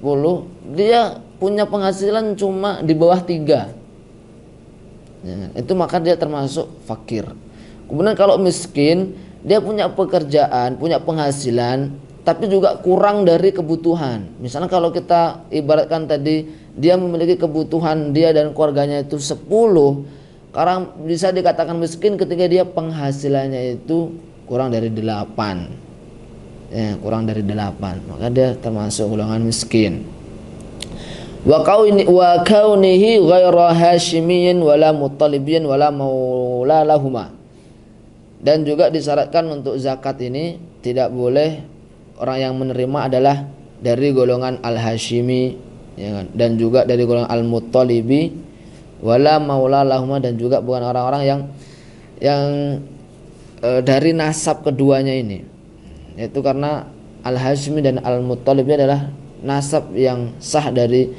10, dia punya penghasilan cuma di bawah 3, ya, itu maka dia termasuk fakir. Kemudian kalau miskin, dia punya pekerjaan, punya penghasilan, tapi juga kurang dari kebutuhan. Misalnya kalau kita ibaratkan tadi, dia memiliki kebutuhan dia dan keluarganya itu 10, sekarang bisa dikatakan miskin ketika dia penghasilannya itu kurang dari 8, ya, kurang dari 8, maka dia termasuk golongan miskin. Wa kaunihi ghaira hasyimiyyin wala muttalibiyyin wala maula lahuma, dan juga disyaratkan untuk zakat ini tidak boleh orang yang menerima adalah dari golongan al-Hashimi, ya kan? Dan juga dari golongan al-Muttalibi, wala maula lahuma, dan juga bukan orang-orang yang dari nasab keduanya ini, yaitu karena al-Hashimi dan al-Muttalibi adalah nasab yang sah dari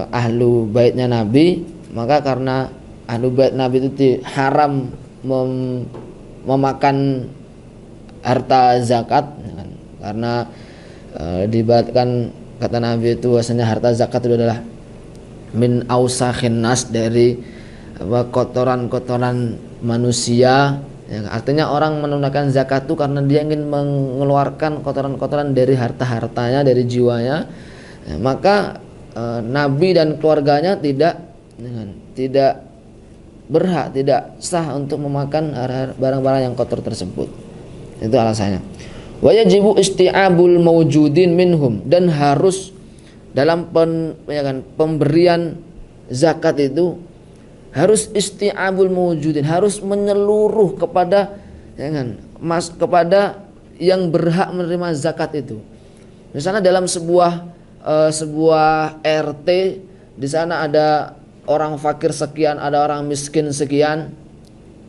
ahlu baitnya Nabi, maka karena ahlu bait Nabi itu haram memakan harta zakat, ya kan? Karena dibaratkan kata Nabi itu bahwasanya harta zakat itu adalah min ausakhin nas, dari kotoran-kotoran manusia. Ya, artinya orang menunaikan zakat itu karena dia ingin mengeluarkan kotoran-kotoran dari harta-hartanya, dari jiwanya. Ya, maka Nabi dan keluarganya tidak berhak, tidak sah untuk memakan barang-barang yang kotor tersebut. Itu alasannya. Wa yajibu isti'abul mawjudin minhum, dan harus dalam pemberian zakat itu harus isti'abul mawjudin, harus menyeluruh kepada kepada yang berhak menerima zakat itu. Misalnya dalam sebuah RT, di sana ada orang fakir sekian, ada orang miskin sekian,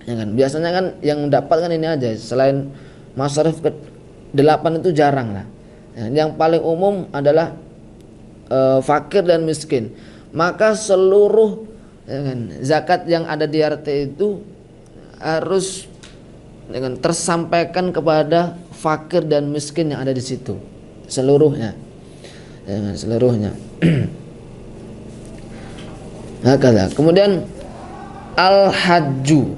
ya kan. Biasanya kan yang mendapat kan ini aja, selain masarif ke-8 itu jarang lah. Ya, yang paling umum adalah fakir dan miskin. Maka seluruh zakat yang ada di RT itu harus tersampaikan kepada fakir dan miskin yang ada di situ, seluruhnya, seluruhnya. Hakala. Kemudian al-hajju,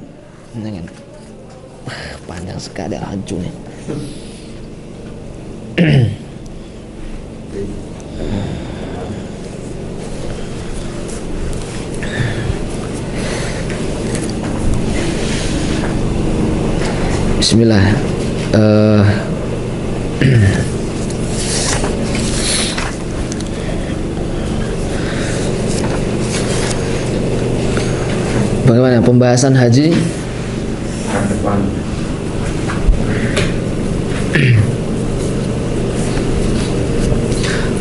panjang sekali al-hajju nih. Bismillah. Bagaimana pembahasan haji?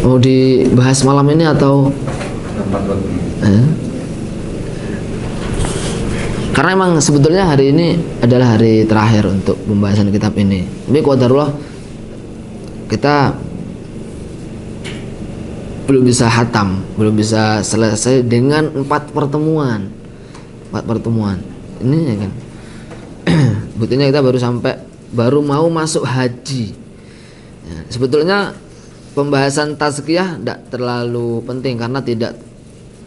Mau dibahas malam ini atau? Karena emang sebetulnya hari ini adalah hari terakhir untuk pembahasan kitab ini. Ini qadarullah kita belum bisa hatam, belum bisa selesai dengan 4 pertemuan. Ini ya kan. Buktinya kita baru mau masuk haji. Ya, sebetulnya pembahasan tazkiyah tidak terlalu penting, karena tidak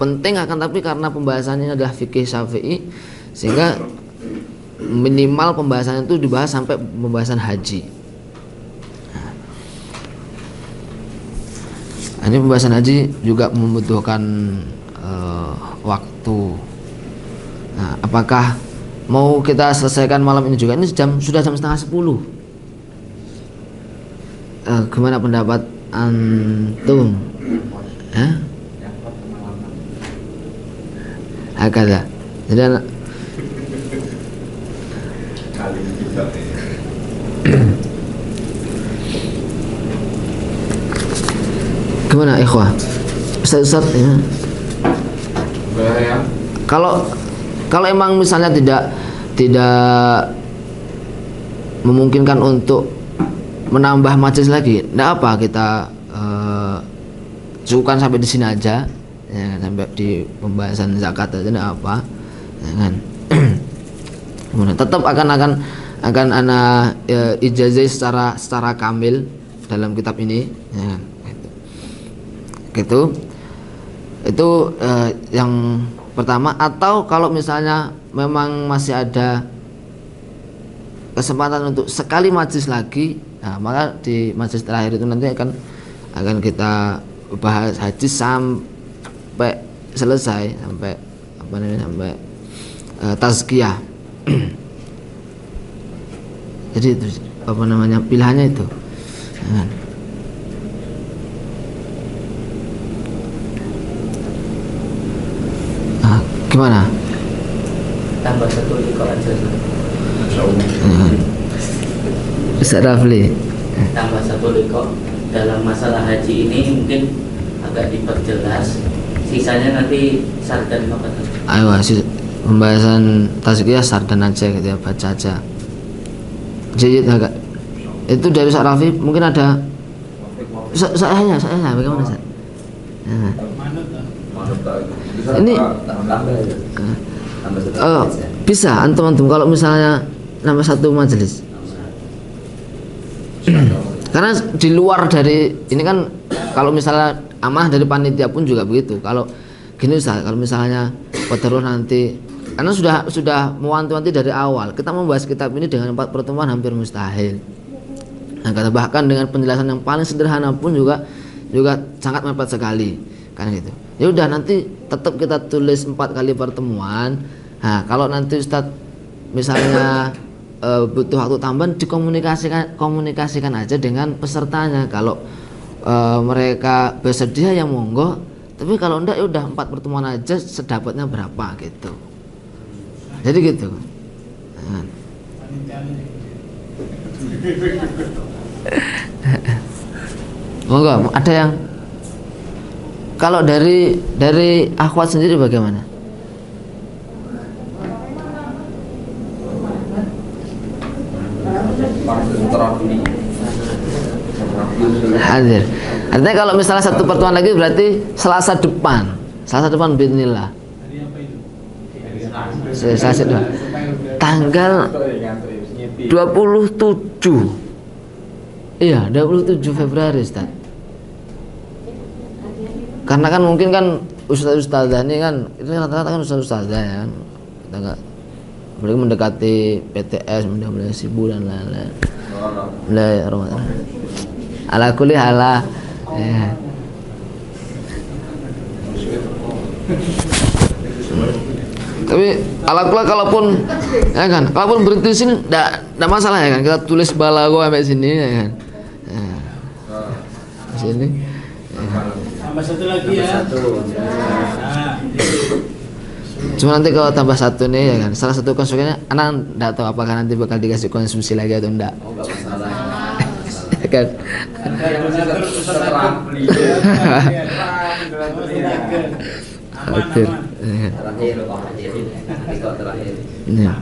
penting, akan tapi karena pembahasannya adalah fikih Syafi'i, sehingga minimal pembahasannya itu dibahas sampai pembahasan haji. Nah, ini pembahasan haji juga membutuhkan waktu. Nah, apakah mau kita selesaikan malam ini juga? Ini sudah jam 9:30. Gimana pendapat antum? Hakala. Jadi gimana ikhwah? Ustaz ya. Kalau emang misalnya tidak memungkinkan untuk menambah majelis lagi, enggak apa, kita cukupkan sampai di sini aja, ya, sampai di pembahasan zakat aja, enggak apa, ya kan. Tetap akan ana ijazah secara kamil dalam kitab ini, ya, gitu. Itu yang pertama. Atau kalau misalnya memang masih ada kesempatan untuk sekali majelis lagi, nah, maka di majelis terakhir itu nanti akan kita bahas haji sampai selesai, sampai tazkiyah. Jadi itu pilihannya itu. Gimana? Tambah 1 liko aja. Ustaz Rafli. Tambah 1 liko dalam masalah haji ini mungkin agak diperjelas. Sisanya nanti sardan apa? Ayo, pembahasan tazkiyah sardan aja gitu ya, baca aja. Jadi agak itu dari Ustaz Rafli mungkin ada. Saya bagaimana Ustaz? Ini bisa antum kalau misalnya nambah 1 majelis. Karena di luar dari ini kan, kalau misalnya amanah dari panitia pun juga begitu. Kalau gini Ustaz, kalau misalnya qadarullah nanti Karena sudah mewanti-wanti dari awal. Kita membahas kitab ini dengan 4 pertemuan hampir mustahil. Nah, kata bahkan dengan penjelasan yang paling sederhana pun juga sangat mepet sekali. Kan gitu. Ya udah, nanti tetap kita tulis 4 kali pertemuan. Nah, kalau nanti Ustadz misalnya butuh waktu tambahan, komunikasikan aja dengan pesertanya. Kalau mereka bersedia ya monggo. Tapi kalau enggak ya udah 4 pertemuan aja, sedapatnya berapa gitu. Jadi gitu. Nah. Monggo, ada yang kalau dari akhwat sendiri bagaimana? Hadir. Artinya kalau misalnya 1 pertemuan lagi berarti Selasa depan bismillah. Selasa depan. Tanggal 27. Iya, 27 Februari, Ustaz. Karena kan mungkin kan ustazah ini kan itu rata-rata kan ustazah ya kan. Kita enggak boleh mendekati PTS, mulai sibuk dan lain-lain. Mulai Ramadan. Ala kulli hala. Ya. Tapi ala kalaupun ya kan, kalaupun berhenti di sini enggak masalah ya kan. Kita tulis balago sampai sini ya kan. Ya. Sini. Ya. Tambah 1 lagi ya. Cuma nanti kalau tambah 1 nih ya kan, salah satu konsumsinya anak enggak tahu apakah nanti bakal dikasih konsumsi lagi atau enggak. Oh, enggak masalah. Ya kan. Khawatir. Ya.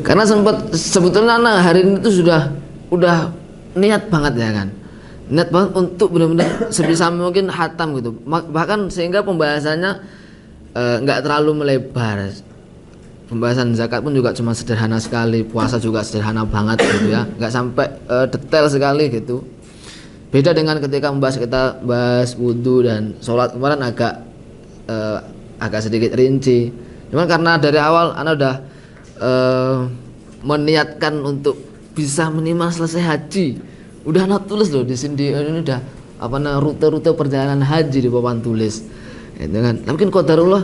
Karena sebetulnya anak hari ini tuh udah niat banget ya kan. Niat banget untuk benar-benar sebisa mungkin hatam gitu. Bahkan sehingga pembahasannya nggak terlalu melebar. Pembahasan zakat pun juga cuma sederhana sekali, puasa juga sederhana banget gitu ya, nggak sampai detail sekali gitu. Beda dengan ketika kita bahas wudhu dan sholat kemarin agak sedikit rinci. Cuman karena dari awal Anda udah meniatkan untuk bisa minimal selesai haji, udah Anda tulis loh di sini ini udah rute-rute perjalanan haji di papan tulis. Itu kan. Mungkin qadarullah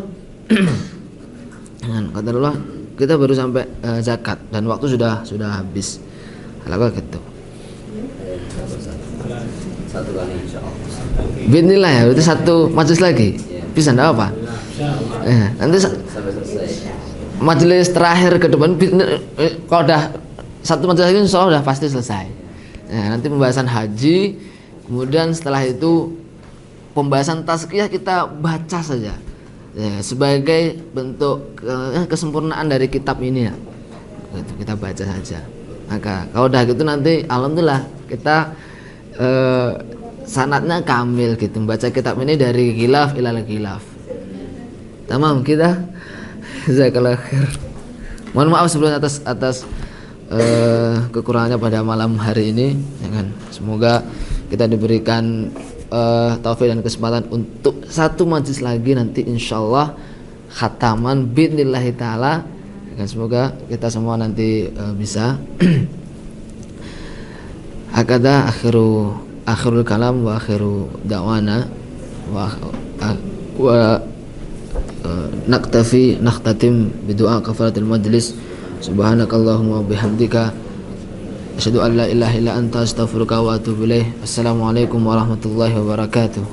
dengan qadarullah kita baru sampai zakat dan waktu sudah habis. Kalau gitu. 1 kali insyaallah. Bismillah ya, itu 1 majelis lagi. Bisa enggak apa? Nanti Sampai selesai. majelis terakhir ke depan kalau udah 1 majelis lagi insyaallah udah pasti selesai. Nanti pembahasan haji, kemudian setelah itu pembahasan tazkiyah kita baca saja ya, sebagai bentuk kesempurnaan dari kitab ini ya. Gitu, kita baca saja. Maka kalau udah gitu nanti alhamdulillah kita sanadnya kamil gitu, membaca kitab ini dari khilaf ilal khilaf. Tamam kita. Jazakallahu khair. Mohon maaf sebelumnya atas kekurangannya pada malam hari ini ya kan. Semoga kita diberikan taufik dan kesempatan untuk 1 majelis lagi nanti insyaallah khataman biidznillah taala. Dan semoga kita semua nanti bisa. Hakada akhirul kalam wa akhiru da'wana wa nakhtatim bidu'a kafaratul majlis. Subhanakallahumma wa bihamdika asyhadu an la ilaha illa anta astaghfiruka wa atubu ilaik. Assalamualaikum warahmatullahi wabarakatuh.